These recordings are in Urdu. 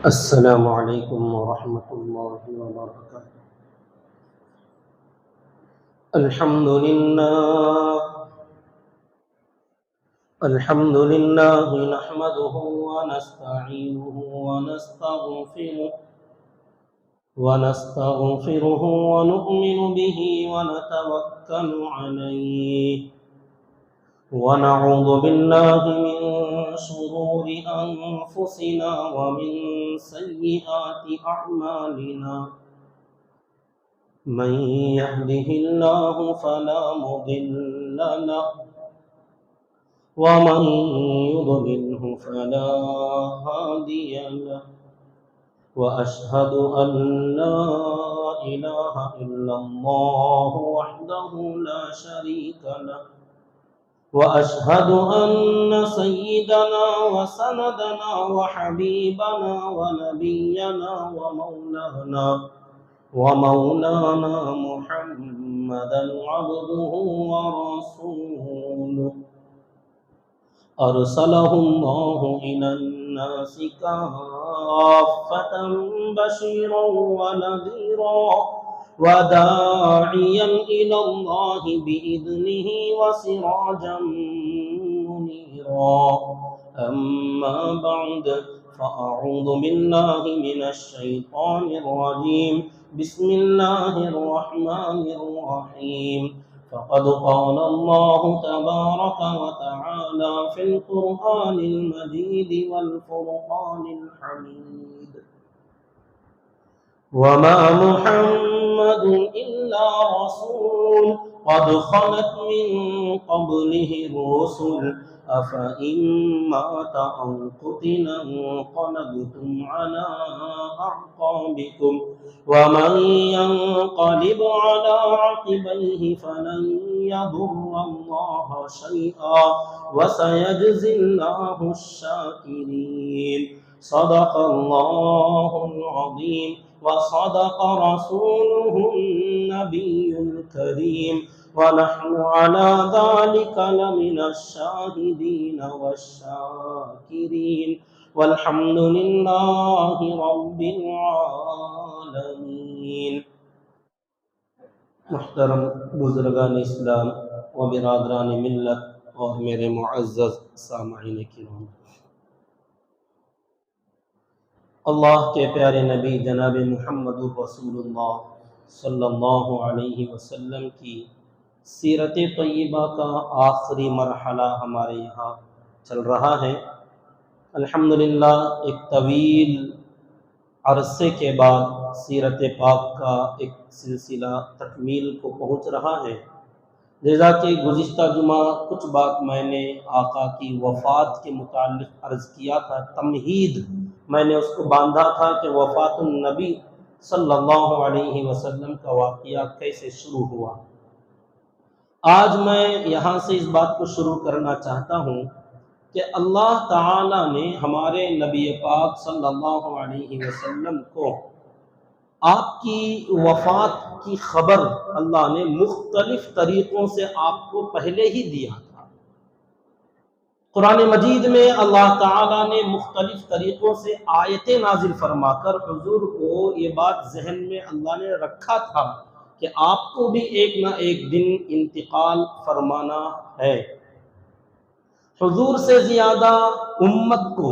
السلام علیکم ورحمۃ اللہ وبرکاتہ۔ الحمد للہ نحمده ونستعینه ونستغفره ونؤمن به ونتوکل علیہ ونعوذ باللہ من شرور انفسنا ومن سیئات اعمالنا من يهده الله فلا مضل له ومن يضلله فلا هادي له وأشهد أن لا إله إلا الله وحده لا شريك له وأشهد أن سيدنا وسندنا وحبيبنا ونبينا ومولانا محمدا عبده ورسوله أرسله الله إلى الناس كافة بشيرا ونذيرا وداعيا إلى الله بإذنه وسراجا منيرا أما بعد فأعوذ بالله من الشيطان الرجيم بسم الله الرحمن الرحيم فقد قال الله تبارك وتعالى في القرآن المجيد والفرقان الحميد وما محمد إلا رسول قد خلت من قبله الرسل أفإن مات أو قتل انقلبتم على أعقابكم ومن ينقلب على عقبيه فلن يضر الله شيئا وسيجزي الله الشاكرين صدق الله العظيم وصدق رسوله النبي الكريم ونحن على ذلك لمن الشاهدين والشاكرين والحمد لله رب العالمين۔ محترم بزرگان اسلام و برادران ملت اور میرے معزز سامعین کرام، اللہ کے پیارے نبی جناب محمد رسول اللہ صلی اللہ علیہ وسلم کی سیرت طیبہ کا آخری مرحلہ ہمارے یہاں چل رہا ہے۔ الحمدللہ ایک طویل عرصے کے بعد سیرت پاک کا ایک سلسلہ تکمیل کو پہنچ رہا ہے، جیسا کہ گزشتہ جمعہ کچھ بات میں نے آقا کی وفات کے متعلق عرض کیا تھا، تمہید میں نے اس کو باندھا تھا کہ وفات النبی صلی اللہ علیہ وسلم کا واقعہ کیسے شروع ہوا۔ آج میں یہاں سے اس بات کو شروع کرنا چاہتا ہوں کہ اللہ تعالی نے ہمارے نبی پاک صلی اللہ علیہ وسلم کو آپ کی وفات کی خبر اللہ نے مختلف طریقوں سے آپ کو پہلے ہی دیا تھا۔ قرآن مجید میں اللہ تعالیٰ نے مختلف طریقوں سے آیتیں نازل فرما کر حضور کو یہ بات ذہن میں اللہ نے رکھا تھا کہ آپ کو بھی ایک نہ ایک دن انتقال فرمانا ہے۔ حضور سے زیادہ امت کو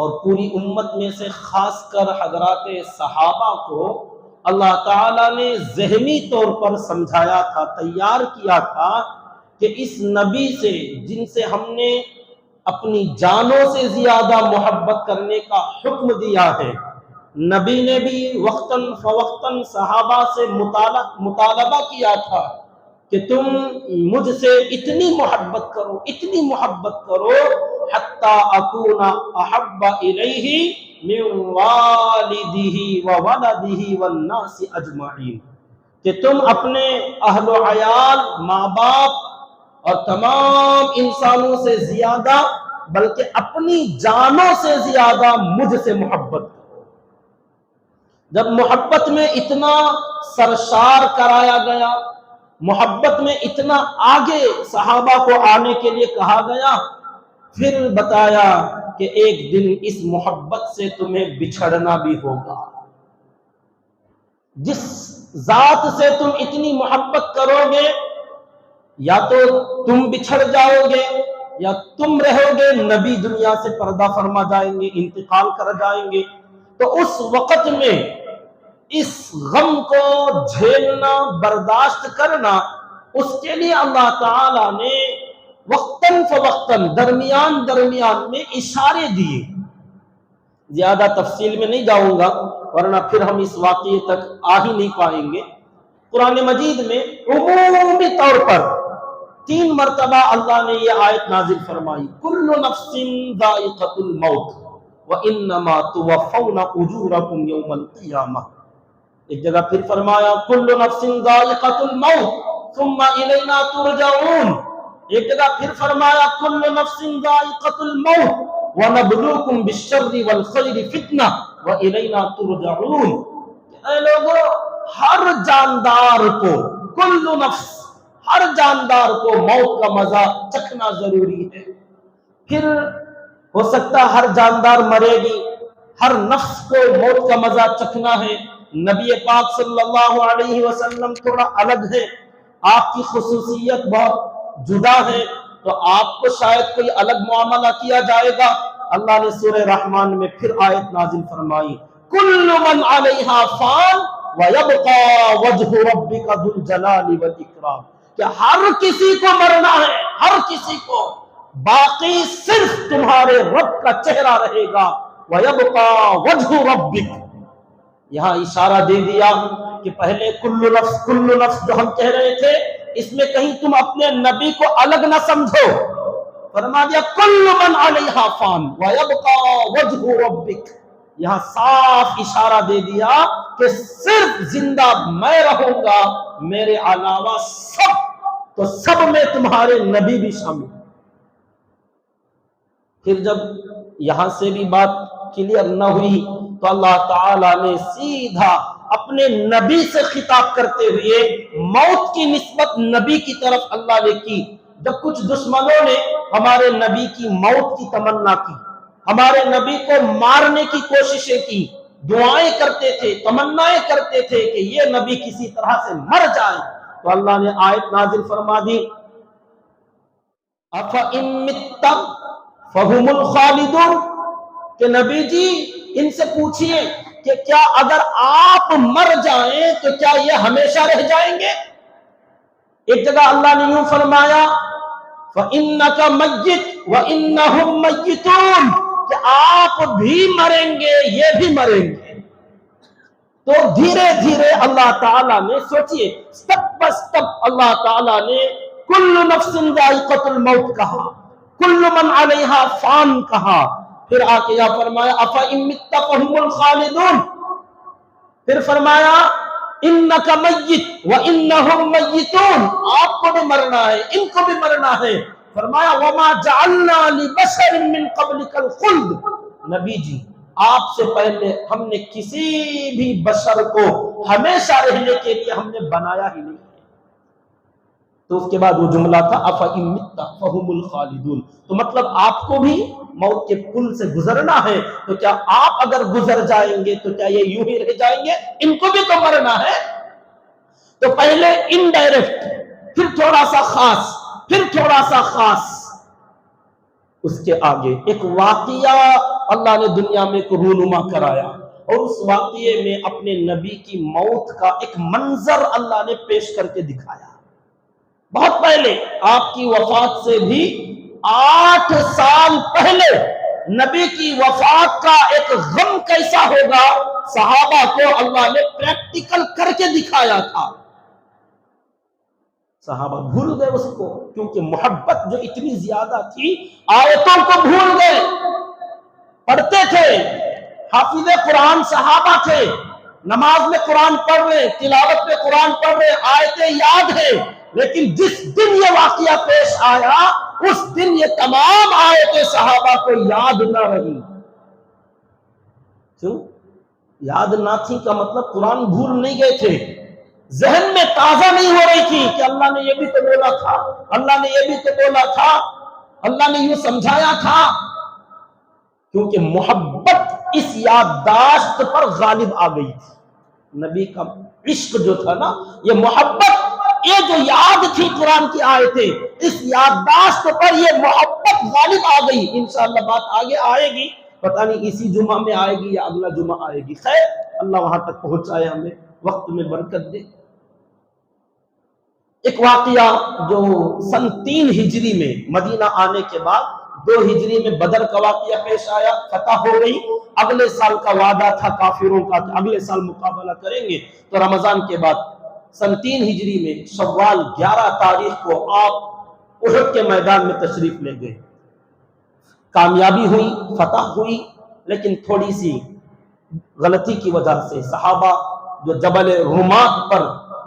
اور پوری امت میں سے خاص کر حضرات صحابہ کو اللہ تعالیٰ نے ذہنی طور پر سمجھایا تھا، تیار کیا تھا کہ اس نبی سے جن سے ہم نے اپنی جانوں سے زیادہ محبت کرنے کا حکم دیا ہے، نبی نے بھی وقتاً فوقتاً صحابہ سے مطالبہ کیا تھا کہ تم مجھ سے اتنی محبت کرو حتی اکون احب الیہ من والدہ وولدہ والناس اجمعین، کہ تم اپنے اہل و عیال، ماں باپ اور تمام انسانوں سے زیادہ بلکہ اپنی جانوں سے زیادہ مجھ سے محبت کرو۔ جب محبت میں اتنا سرشار کرایا گیا، محبت میں اتنا آگے صحابہ کو آنے کے لیے کہا گیا، پھر بتایا کہ ایک دن اس محبت سے تمہیں بچھڑنا بھی ہوگا. جس ذات سے تم اتنی محبت کرو گے یا تو تم بچھڑ جاؤ گے یا تم رہو گے، نبی دنیا سے پردہ فرما جائیں گے، انتقال کر جائیں گے. تو اس وقت میں اس غم کو جھیلنا، برداشت کرنا، اس کے لیے اللہ تعالی نے وقتاً فوقتاً درمیان میں اشارے دیے. زیادہ تفصیل میں نہیں جاؤں گا ورنہ پھر ہم اس واقعے تک آ ہی نہیں پائیں گے. قرآن مجید میں عمومی طور پر 3 مرتبہ اللہ نے یہ آیت نازل فرمائی، کل نفس ذائقۃ الموت وانما توفون اجورکم یوم القیامہ. ایک جگہ پھر فرمایا کل نفس ذائقۃ الموت ثم الینا ترجعون. ایک جگہ پھر فرمایا کل نفس ذائقۃ الموت وَنَبْلُوكُمْ بِالشَّرِّ وَالْخَيْرِ فِتْنَةً وَإِلَيْنَا تُرْجَعُونَ. اے لوگو، ہر جاندار کو، کل نفس، ہر جاندار کو موت کا مزہ چکھنا ضروری ہے. پھر ہو سکتا ہے ہر جاندار مرے گی، ہر نفس کو موت کا مزہ چکھنا ہے. نبی پاک صلی اللہ علیہ وسلم تھوڑا الگ ہے، آپ کی خصوصیت بہت جدا ہے، تو آپ کو شاید کوئی الگ معاملہ کیا جائے گا. اللہ نے سورہ رحمان میں پھر آیت نازل فرمائی، کل من علیہا فان ویبقى وجہ ربک ذو الجلال والاکرام. کہ ہر کسی کو مرنا ہے، ہر کسی کو، باقی صرف تمہارے رب کا چہرہ رہے گا. ویبقى وجہ ربک. یہاں اشارہ دے دیا کہ پہلے کل نفس جو ہم کہہ رہے تھے، اس میں کہیں تم اپنے نبی کو الگ نہ سمجھو. فرما دیا کل من علیہا فان ویبقى وجہ ربک. یہاں صاف اشارہ دے دیا کہ صرف زندہ میں رہوں گا، میرے علاوہ سب. تو سب میں تمہارے نبی بھی شامل. پھر جب یہاں سے بھی بات کلیئر نہ ہوئی تو اللہ تعالی نے سیدھا اپنے نبی سے خطاب کرتے ہوئے موت کی نسبت نبی کی طرف اللہ نے کی. جب کچھ دشمنوں نے ہمارے نبی کی موت کی تمنا کی، ہمارے نبی کو مارنے کی کوششیں کی، دعائیں کرتے تھے، تمنائیں کرتے تھے کہ یہ نبی کسی طرح سے مر جائے، تو اللہ نے آیت نازل فرما دی، أَفَإِن مِتَّ فَهُمُ الْخَالِدُونَ. کہ نبی جی ان سے پوچھئے کہ کیا اگر آپ مر جائیں تو کیا یہ ہمیشہ رہ جائیں گے؟ ایک جگہ اللہ نے یوں فرمایا فَإِنَّكَ مَيِّتٌ وَإِنَّهُمْ مَيِّتُونَ. کہ آپ بھی مریں گے، یہ بھی مریں گے. تو دھیرے دھیرے اللہ تعالیٰ نے، سوچئے، سٹپ بہ سٹپ اللہ تعالیٰ نے کل نفس ذائقۃ الموت کہا، کل من علیہا فان کہا، پھر آ کے یا فرمایا أَفَإِن مِتَّ فَهُمُ الْخَالِدُونَ. پھر فرمایا إِنَّكَ مَيِّتٌ وَإِنَّهُمْ مَيِّتُونَ. آپ کو بھی مرنا ہے، ان کو بھی مرنا ہے. فرمایا وَمَا جَعَلْنَا لِبَشَرٍ مِّن قَبْلِكَ الْخُلْدَ. نبی جی آپ سے پہلے ہم نے کسی بھی بشر کو ہمیشہ رہنے کے لیے ہم نے بنایا ہی نہیں. تو اس کے بعد وہ جملہ تھا أَفَإِن مِتَّ فَهُمُ الْخَالِدُونَ. تو مطلب آپ کو بھی موت کے پل سے گزرنا ہے، تو کیا آپ اگر گزر جائیں گے تو کیا یہ یوں ہی رہ جائیں گے؟ ان کو بھی تو مرنا ہے. تو پہلے انڈائریکٹ، پھر تھوڑا سا خاص، پھر تھوڑا سا خاص. اس کے آگے ایک واقعہ اللہ نے دنیا میں کو رونما کرایا، اور اس واقعے میں اپنے نبی کی موت کا ایک منظر اللہ نے پیش کر کے دکھایا. بہت پہلے، آپ کی وفات سے بھی 8 سال پہلے نبی کی وفات کا ایک غم کیسا ہوگا صحابہ کو اللہ نے پریکٹیکل کر کے دکھایا تھا. صحابہ بھول گئے اس کو، کیونکہ محبت جو اتنی زیادہ تھی، آیتوں کو بھول گئے. پڑھتے تھے، حافظ قرآن صحابہ تھے، نماز میں قرآن پڑھ رہے، تلاوت میں قرآن پڑھ رہے، آیتیں یاد ہیں، لیکن جس دن یہ واقعہ پیش آیا اس دن یہ تمام آیتیں صحابہ کو یاد نہ رہی. کیوں یاد نہ تھی؟ کا مطلب قرآن بھول نہیں گئے تھے، ذہن میں تازہ نہیں ہو رہی تھی کہ اللہ نے یہ بھی تو بولا تھا، اللہ نے یہ بھی تو بولا تھا، اللہ نے یوں سمجھایا تھا. کیونکہ محبت اس یادداشت پر غالب آ گئی تھی. نبی کا عشق جو تھا نا، یہ محبت، یہ جو یاد تھی قرآن کی آیتیں، اس یادداشت پر یہ محبت غالب آ گئی. انشاءاللہ بات آگے آئے گی، پتہ نہیں اسی جمعہ میں آئے گی یا اگلا جمعہ آئے گی. خیر، اللہ وہاں تک پہنچائے، ہمیں وقت میں برکت دے. ایک واقعہ جو سن 3 ہجری میں مدینہ آنے کے بعد 2 ہجری میں بدر کا واقعہ پیش آیا، فتح ہو گئی. اگلے سال کا وعدہ تھا کافروں کا کہ اگلے سال مقابلہ کریں گے. تو رمضان کے بعد سن 3 ہجری میں شوال 11 تاریخ کو آپ احد کے میدان میں تشریف لے گئے. کامیابی ہوئی، فتح ہوئی، لیکن تھوڑی سی غلطی کی وجہ سے صحابہ جو جبل رومات پر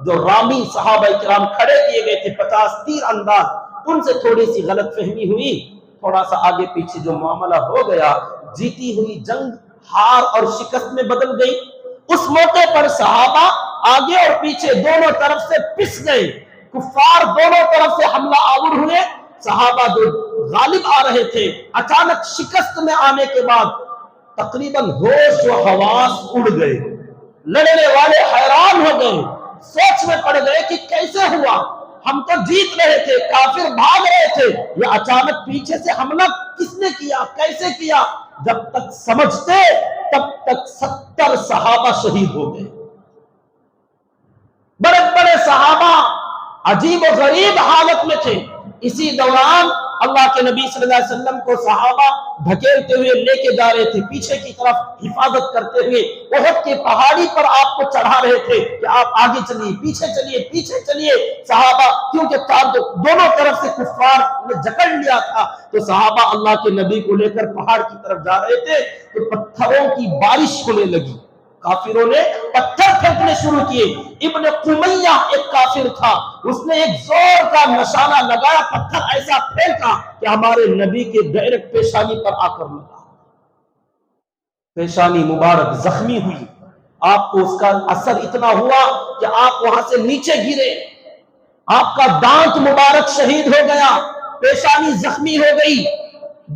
جو رامی صحابہ کرام کھڑے کیے گئے تھے 50 تیر انداز، ان سے تھوڑی سی غلط فہمی ہوئی. تھوڑا سا آگے پیچھے جو معاملہ ہو گیا، جیتی ہوئی جنگ ہار اور شکست میں بدل گئی. اس موقع پر صحابہ آگے اور پیچھے دونوں طرف سے پس گئے. کفار دونوں طرف سے حملہ آور ہوئے. صحابہ جو غالب آ رہے تھے، اچانک شکست میں آنے کے بعد تقریباً ہوش و حواس اڑ گئے. لڑنے والے حیران ہو گئے، سوچ میں پڑ گئے کہ کیسے ہوا، ہم تو جیت رہے تھے، کافر بھاگ رہے تھے، یہ اچانک پیچھے سے حملہ کس نے کیا، کیسے کیا. جب تک سمجھتے تب تک 70 صحابہ شہید ہو گئے. بڑے بڑے صحابہ عجیب و غریب حالت میں تھے. اسی دوران اللہ کے نبی صلی اللہ علیہ وسلم کو صحابہ دھکیلتے ہوئے لے کے جا رہے تھے، پیچھے کی طرف حفاظت کرتے ہوئے. احد کی پہاڑی پر آپ کو چڑھا رہے تھے کہ آپ آگے چلیے، پیچھے چلیے، پیچھے چلیے. صحابہ کیونکہ دونوں طرف سے کفار نے جکڑ لیا تھا، تو صحابہ اللہ کے نبی کو لے کر پہاڑ کی طرف جا رہے تھے تو پتھروں کی بارش ہونے لگی. کافروں نے پتھر پھینکنے شروع کیے. ابن قمیہ ایک کافر تھا، اس نے ایک زور کا نشانہ لگایا، پتھر ایسا پھینکا کہ ہمارے نبی کے ڈائریکٹ پیشانی پر آ کر لگا. پیشانی مبارک زخمی ہوئی. آپ کو اس کا اثر اتنا ہوا کہ آپ وہاں سے نیچے گرے، آپ کا دانت مبارک شہید ہو گیا، پیشانی زخمی ہو گئی.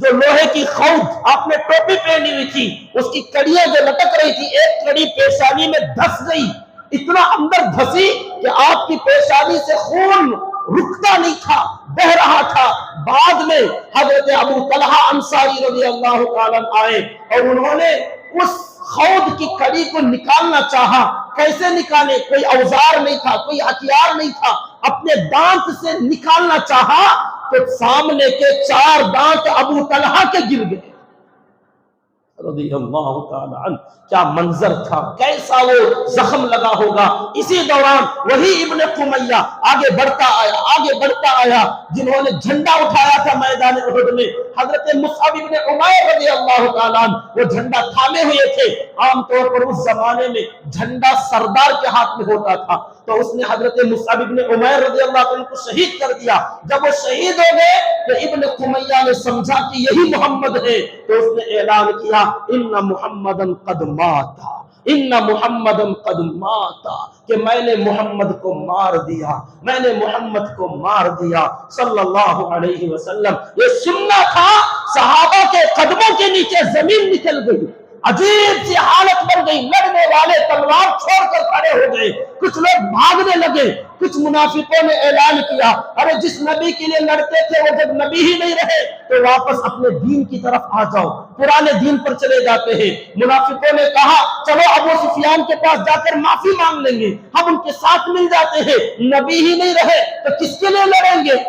جو لوہے کی خود آپ نے ٹوپی پہنی ہوئی تھی، اس کی کڑیاں جو لٹک رہی تھی، ایک کڑی پیشانی میں دھس گئی، اتنا اندر دھسی کہ آپ کی پیشانی سے خون رکتا نہیں تھا، بہ رہا تھا. بعد میں حضرت ابو طلحہ انصاری رضی اللہ تعالیٰ آئے اور انہوں نے اس خود کی کڑی کو نکالنا چاہا. کیسے نکالے؟ کوئی اوزار نہیں تھا، کوئی ہتھیار نہیں تھا. اپنے دانت سے نکالنا چاہا تو سامنے کے 4 دانت ابو طلحہ کے گر گئے رضی اللہ تعالی عنہ. کیا منظر تھا، کیسا وہ زخم لگا ہوگا. اسی دوران وہی ابن قمیہ آگے بڑھتا آیا، آگے بڑھتا آیا. جنہوں نے جھنڈا اٹھایا تھا میدان احد میں، حضرت مصعب ابن عمیر رضی اللہ تعالیٰ عنہ وہ جھنڈا تھامے ہوئے تھے. عام طور پر اس زمانے میں جھنڈا سردار کے ہاتھ میں ہوتا تھا، تو اس نے حضرت مصعب ابن عمیر رضی اللہ عنہ کو شہید کر دیا. جب وہ شہید ہو گئے تو ابن قمیہ نے سمجھا کہ یہی محمد ہے، تو اس نے اعلان کیا ان محمدن قد ماتا، ان محمدن قد ماتا، کہ میں نے محمد کو مار دیا، میں نے محمد کو مار دیا صلی اللہ علیہ وسلم. یہ سننا تھا، صحابہ کے قدموں کے نیچے زمین نکل گئی، عجیب سی حالت بن گئی. لڑنے والے تلوار چھوڑ کر کھڑے ہو گئے، کچھ لوگ بھاگنے لگے. کچھ منافقوں نے اعلان کیا، ارے جس نبی کے لیے لڑتے تھے وہ جب نبی ہی نہیں رہے تو واپس اپنے دین کی طرف آ جاؤ، پرانے دین پر چلے جاتے ہیں. منافقوں نے کہا چلو ابو سفیان کے پاس جا کر معافی مانگ لیں گے، ہم ان کے ساتھ مل جاتے ہیں. نبی ہی نہیں رہے تو کس کے لیے لڑیں گے.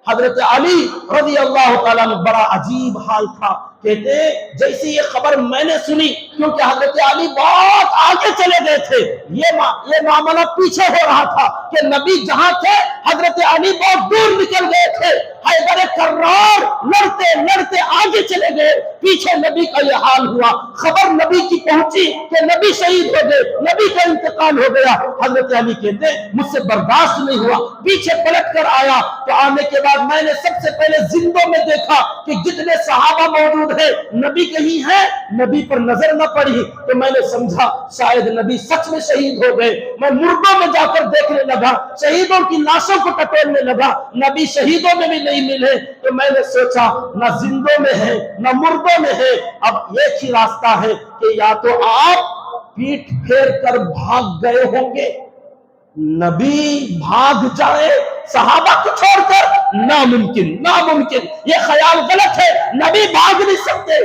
حضرت علی رضی اللہ تعالیٰ عنہ بڑا عجیب حال تھا. کہتے جیسے یہ خبر میں نے سنی، کیونکہ حضرت علی بہت آگے چلے گئے تھے، یہ معاملہ پیچھے ہو رہا تھا کہ نبی جہاں تھے حضرت علی بہت دور نکل گئے تھے. حیدر کرار لڑتے لڑتے آگے چلے گئے، پیچھے نبی کا یہ حال ہوا. خبر نبی کی پہنچی کہ نبی شہید ہو گئے، نبی کا انتقال ہو گیا. حضرت علی کہتے مجھ سے برداشت نہیں ہوا، پیچھے پلٹ کر آیا. تو آنے کے بعد میں نے سب سے پہلے زندوں میں دیکھا کہ جتنے صحابہ موجود لوگ ہیں، نبی کہیں ہے، نبی پر نظر نہ پڑی تو میں نے سمجھا شاید نبی سچ میں شہید ہو گئے۔ میں مردوں میں جا کر دیکھنے لگا، شہیدوں کی لاشوں کو ٹٹولنے لگا، نبی شہیدوں میں بھی نہیں ملے تو میں نے سوچا نہ زندوں میں ہے نہ مردوں میں ہے، اب ایک ہی راستہ ہے کہ یا تو آپ پیٹھ پھیر کر بھاگ گئے ہوں گے، نبی بھاگ جائے صحابہ کو چھوڑ کر، ناممکن ناممکن، یہ خیال غلط ہے، نبی بھاگ نہیں سکتے۔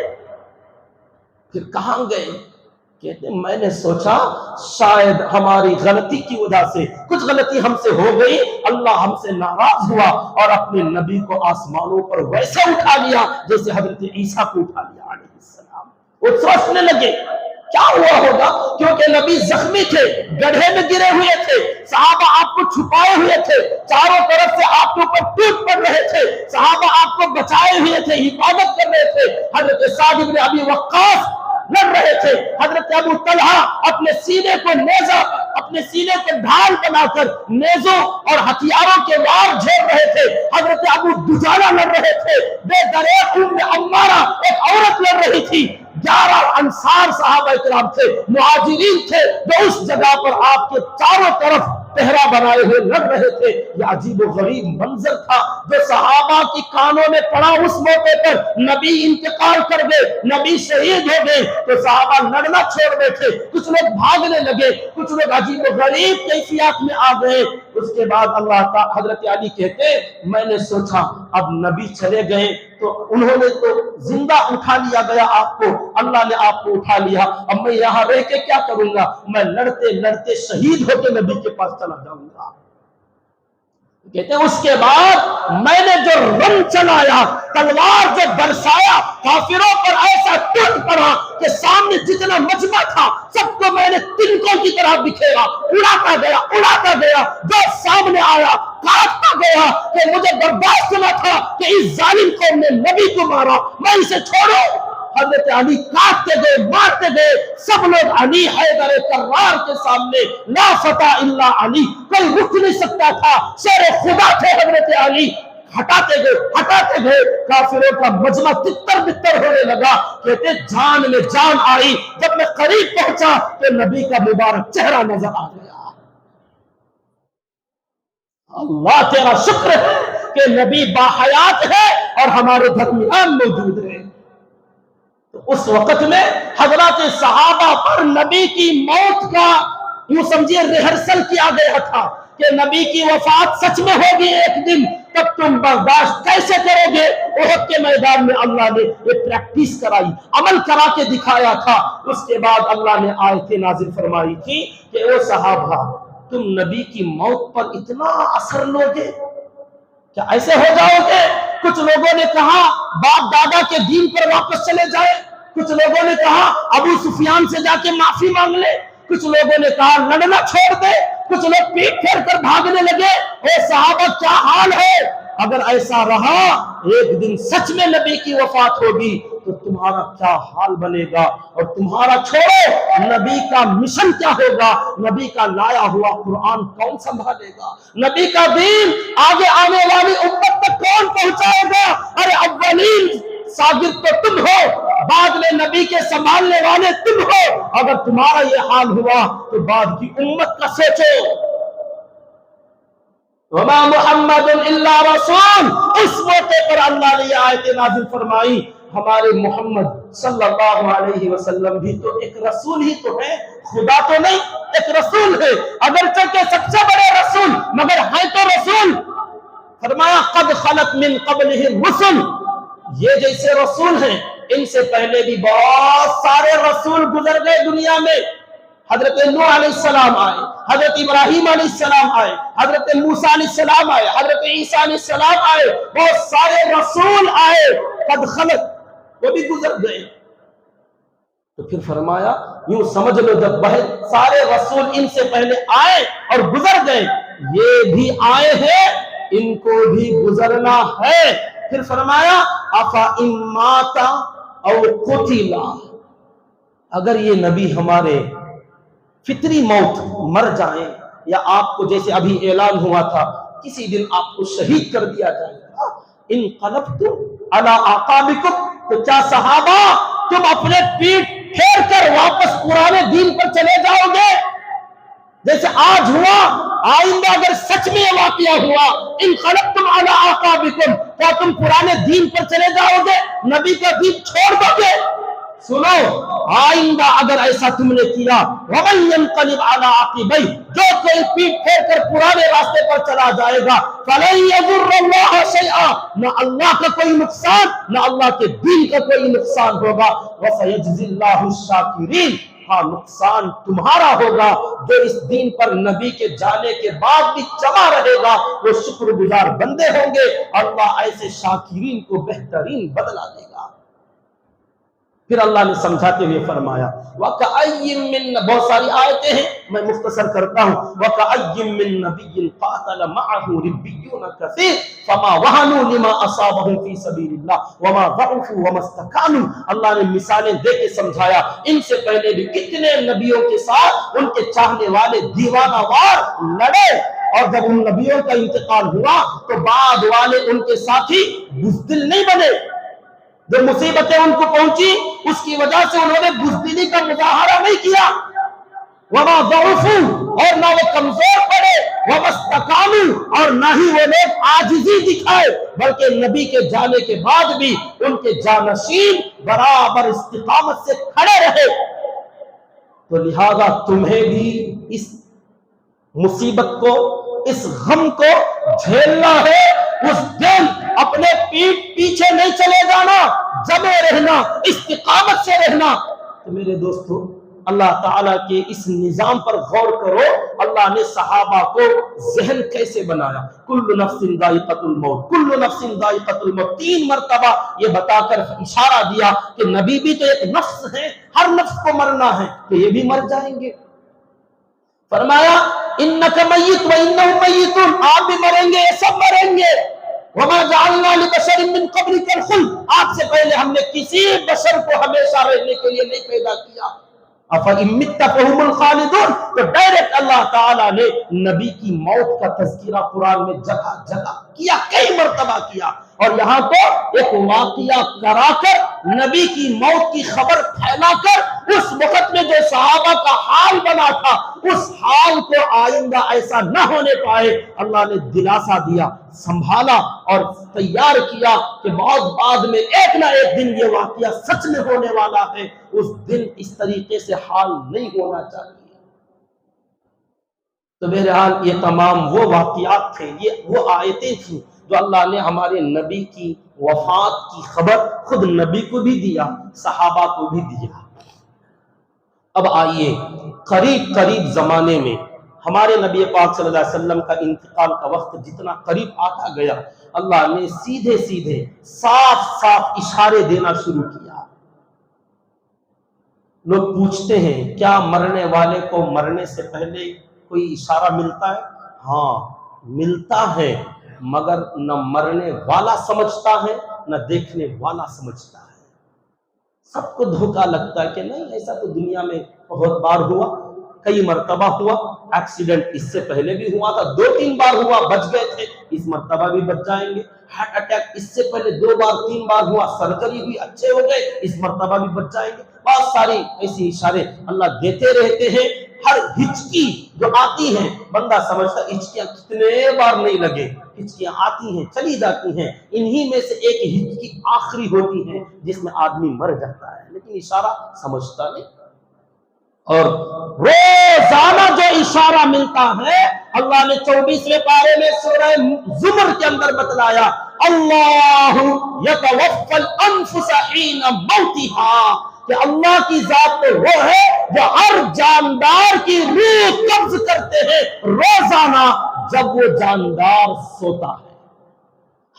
پھر کہاں گئے؟ کہتے میں نے سوچا شاید ہماری غلطی کی وجہ سے کچھ غلطی ہم سے ہو گئی، اللہ ہم سے ناراض ہوا اور اپنے نبی کو آسمانوں پر ویسے اٹھا لیا جیسے حضرت عیسیٰ کو اٹھا لیا علیہ السلام۔ وہ سوچنے لگے کیا ہوا ہوگا، کیونکہ نبی زخمی تھے، گڑھے میں گرے ہوئے تھے، صحابہ آپ کو چھپائے ہوئے تھے، چاروں طرف سے آپ کے اوپر ٹوٹ پڑ رہے تھے، صحابہ آپ کو بچائے ہوئے تھے، حفاظت کر رہے تھے، حضرت سعد بن ابی وقاص لڑ رہے تھے، حضرت ابو طلحہ اپنے سینے کو نیزہ، اپنے سینے کو ڈھال بنا کر نیزوں اور ہتھیاروں کے وار جھیل رہے تھے، حضرت ابو دجانہ لڑ رہے تھے، بے دریغ ام عمارہ ایک عورت لڑ رہی تھی، 11 انصار صحابہ کرام تھے، مہاجرین تھے جو اس جگہ پر آپ کے چاروں طرف پہرا بنائے ہوئے لڑ رہے تھے۔ یہ عجیب و غریب منظر تھا جو صحابہ کی کانوں میں پڑا۔ اس موقع پر نبی انتقال کر گئے، نبی شہید ہو گئے تو صحابہ لڑنا چھوڑ بیٹھے، کچھ لوگ بھاگنے لگے، کچھ لوگ عجیب و غریب کیفیات میں آ گئے۔ اس کے بعد اللہ کا حضرت علی کہتے میں نے سوچا اب نبی چلے گئے تو انہوں نے تو زندہ اٹھا لیا گیا آپ کو، اللہ نے آپ کو اٹھا لیا، اب میں یہاں رہ کے کیا کروں گا، میں لڑتے لڑتے شہید ہو کے نبی کے پاس چلا جاؤں گا۔ کہتے ہیں اس کے بعد میں نے جو رن چلایا، تلوار جو برسایا، کافروں پر ایسا ٹوٹ پڑا کہ سامنے جتنا مجمع تھا سب کو میں نے تنکوں کی طرح بکھیرا، اڑاتا گیا، جو سامنے آیا کاٹتا گیا کہ مجھے برداشت نہ تھا کہ اس ظالم قوم نے نبی کو مارا، میں اسے چھوڑوں۔ حضرت علی کاٹتے گئے، مارتے گئے، سب لوگ علی حیدر کرار کے سامنے لا فتح الا علی، کوئی رک نہیں سکتا تھا، شیر خدا تھے حضرت علی، ہٹاتے گئے، کافروں کا مجمع تتر بتر ہونے لگا۔ کہتے جان میں جان آئی، جب میں قریب پہنچا تو نبی کا مبارک چہرہ نظر آ گیا۔ اللہ تیرا شکر ہے کہ نبی باحیات ہے اور ہمارے درمیان موجود ہے۔ اس وقت میں حضرات صحابہ پر نبی کی موت کا یوں سمجھیے ریہرسل کیا گیا تھا کہ نبی کی وفات سچ میں ہوگی ایک دن، تب تم برداشت کیسے کرو گے۔ احد کے میدان میں اللہ نے یہ پریکٹس کرائی، عمل کرا کے دکھایا تھا۔ اس کے بعد اللہ نے آیتیں نازل فرمائی تھی کہ اے صحابہ تم نبی کی موت پر اتنا اثر لوگے، کیا ایسے ہو جاؤ گے؟ کچھ لوگوں نے کہا باپ دادا کے دین پر واپس چلے جائے، کچھ لوگوں نے کہا ابو سفیان سے جا کے معافی مانگ لے، کچھ لوگوں نے کہا لڑنا چھوڑ دے، کچھ لوگ پیٹ پھیر کر بھاگنے لگے۔ اے صحابہ کیا حال ہے؟ اگر ایسا رہا ایک دن سچ میں نبی کی وفات ہوگی تو تمہارا کیا حال بنے گا، اور تمہارا چھوڑو نبی کا مشن کیا ہوگا، نبی کا لایا ہوا قرآن کون سنبھالے گا، نبی کا دین آگے آنے والی امت تک کون پہنچائے گا۔ ارے اولین شاگرد تو تم ہو، بعد میں نبی کے سنبھالنے والے تم ہو۔ اگر تمہارا یہ حال ہوا تو بعد کی امت کا سوچو۔ وما محمد الا رسول، اس موقع پر اللہ نے یہ آیت نازل فرمائی ہمارے محمد صلی اللہ علیہ وسلم بھی تو ایک رسول ہی تو ہے، خدا تو نہیں، ایک رسول ہے، اگرچہ کہ سب سے بڑے رسول مگر ہے تو رسول۔ فرمایا قد خلت من قبلہ الرسل، یہ جیسے رسول ہیں ان سے پہلے بھی بہت سارے رسول گزر گئے دنیا میں۔ حضرت نوح علیہ السلام آئے، حضرت ابراہیم علیہ السلام آئے، حضرت موسیٰ علیہ السلام آئے، حضرت عیسیٰ علیہ السلام آئے، بہت سارے رسول آئے، قد خلت، وہ بھی گزر گئے۔ تو پھر فرمایا یوں سمجھ لو جب بہت سارے رسول ان سے پہلے آئے اور گزر گئے، یہ بھی آئے ہیں، ان کو بھی گزرنا ہے۔ پھر فرمایا افا ان مات او قتل، اگر یہ نبی ہمارے فطری موت مر جائیں یا آپ کو جیسے ابھی اعلان ہوا تھا کسی دن آپ کو شہید کر دیا جائے گا، انقلبتم علی اعقابکم، تو کیا صحابہ تم اپنے پیٹ پھیر کر واپس پرانے دین پر چلے جاؤ گے؟ جیسے آج ہوا، آئندہ اگر سچ میں یہ واقعہ ہوا، انقلبتم علی اعقابکم، کیا تم پرانے دین پر چلے جاؤ گے؟ نبی کا دین چھوڑ دو گے؟ سنو، آئندہ اگر ایسا تم نے کیا، وَمَن يَنْقَلِبْ عَلَىٰ عَقِبَيْهِ، جو کوئی پیٹ پھیر کر پرانے راستے پر چلا جائے گا، فَلَن يَضُرَّ اللَّهَ شَيْئًا، نہ اللہ کا کوئی نقصان، نہ اللہ کے دین کا کوئی نقصان ہوگا، وَسَيَجْزِي اللَّهُ الشَّاكِرِينَ، ہاں نقصان تمہارا ہوگا جو اس دین پر نبی کے جانے کے بعد بھی جمع رہے گا، وہ شکر گزار بندے ہوں گے، اللہ ایسے شاکرین کو بہترین بدلہ دے گا۔ پھر اللہ نے سمجھاتے ہوئے فرمایا وَكَأَيٍّ مِّن، بہت ساری آیتیں ہیں میں مختصر کرتا ہوں، وَكَأَيٍّ مِّن نَبِيٍّ قَاتَلَ مَعَهُ رِبِّيُّونَ كَثِيرٌ فَمَا وَهَنُوا لِمَا أَصَابَهُمْ فِي سَبِيلِ اللَّهِ وَمَا ضَعُفُوا وَمَا اسْتَكَانُوا۔ اللہ نے مثالیں دے کے سمجھایا، ان سے پہلے بھی کتنے نبیوں کے ساتھ ان کے چاہنے والے دیوانہ وار لڑے، اور جب ان نبیوں کا انتقال ہوا تو بعد والے ان کے ساتھی بزدل نہیں بنے، جو مصیبتیں ان کو پہنچی اس کی وجہ سے انہوں نے بزدلی کا مظاہرہ نہیں کیا، وما ضعفوا، اور نہ وہ کمزور پڑے، وما استقاموا، اور نہ ہی وہ لوگ عاجزی دکھائے، بلکہ نبی کے جانے کے بعد بھی ان کے جانشین برابر استقامت سے کھڑے رہے۔ تو لہذا تمہیں بھی اس مصیبت کو، اس غم کو جھیلنا ہے، اس دن اپنے پیٹ پیچھے نہیں چلے جانا، جمے رہنا، استقامت سے رہنا۔ تو میرے دوستو، اللہ تعالیٰ کے اس نظام پر غور کرو، اللہ نے صحابہ کو ذہن کیسے بنایا، کل نفس ذائقۃ الموت، کل نفس ذائقۃ الموت، 3 مرتبہ یہ بتا کر اشارہ دیا کہ نبی بھی تو ایک نفس ہے، ہر نفس کو مرنا ہے، تو یہ بھی مر جائیں گے۔ فرمایا انک میت و انہم میتون، آپ بھی مریں گے، یہ سب مریں گے۔ وما جعلنا لبشر من قبلک الخلد، آپ سے پہلے ہم نے کسی بشر کو ہمیشہ رہنے کے لیے نہیں پیدا کیا۔ افإن مت فهم الخالدون، تو ڈائریکٹ اللہ تعالیٰ نے نبی کی موت کا تذکرہ قرآن میں جگہ جگہ کیا، کئی مرتبہ کیا، اور یہاں تو ایک واقعہ کرا کر، نبی کی موت کی خبر پھیلا کر، اس وقت میں جو صحابہ کا حال بنا تھا اس حال کو آئندہ ایسا نہ ہونے پائے اللہ نے دلاسا دیا، سنبھالا اور تیار کیا کہ بہت بعد میں ایک نہ ایک دن یہ واقعہ سچ میں ہونے والا ہے، اس دن اس طریقے سے حال نہیں ہونا چاہیے۔ تو بہرحال یہ تمام وہ واقعات تھے، یہ وہ آیتیں تھیں جو اللہ نے ہمارے نبی کی وفات کی خبر خود نبی کو بھی دیا، صحابہ کو بھی دیا۔ اب آئیے قریب زمانے میں ہمارے نبی پاک صلی اللہ علیہ وسلم کا انتقال کا وقت جتنا قریب آتا گیا، اللہ نے سیدھے صاف اشارے دینا شروع کیا۔ لوگ پوچھتے ہیں کیا مرنے والے کو مرنے سے پہلے کوئی اشارہ ملتا ہے؟ ہاں ملتا ہے، مگر نہ مرنے والا سمجھتا ہے نہ دیکھنے والا سمجھتا ہے۔ سب کو دھوکا لگتا ہے کہ نہیں، ایسا تو دنیا میں بہت بار ہوا، کئی مرتبہ ہوا، ایکسیڈنٹ اس سے پہلے بھی ہوا تھا، 2-3 بار ہوا، بچ گئے تھے، اس مرتبہ بھی بچ جائیں گے۔ ہارٹ اٹیک اس سے پہلے 2 بار 3 بار ہوا، سرجری بھی اچھے ہو گئے، اس مرتبہ بھی بچ جائیں گے۔ بہت ساری ایسی اشارے اللہ دیتے رہتے ہیں۔ ہر ہچکی جو آتی ہیں بندہ سمجھتا ہچکیاں کتنے بار نہیں لگے، ہچکیاں آتی ہیں چلی جاتی ہیں، انہی میں سے ایک ہچکی آخری ہوتی ہے جس میں آدمی مر جاتا ہے، لیکن اشارہ سمجھتا نہیں۔ اور روزانہ جو اشارہ ملتا ہے، اللہ نے 24ویں پارے میں سورہ زمر کے اندر بتلایا، اللہ یتوفی الانفس حین موتها، کہ اللہ کی ذات تو وہ ہے جو ہر جاندار کی روح قبض کرتے ہیں روزانہ جب وہ جاندار سوتا ہے۔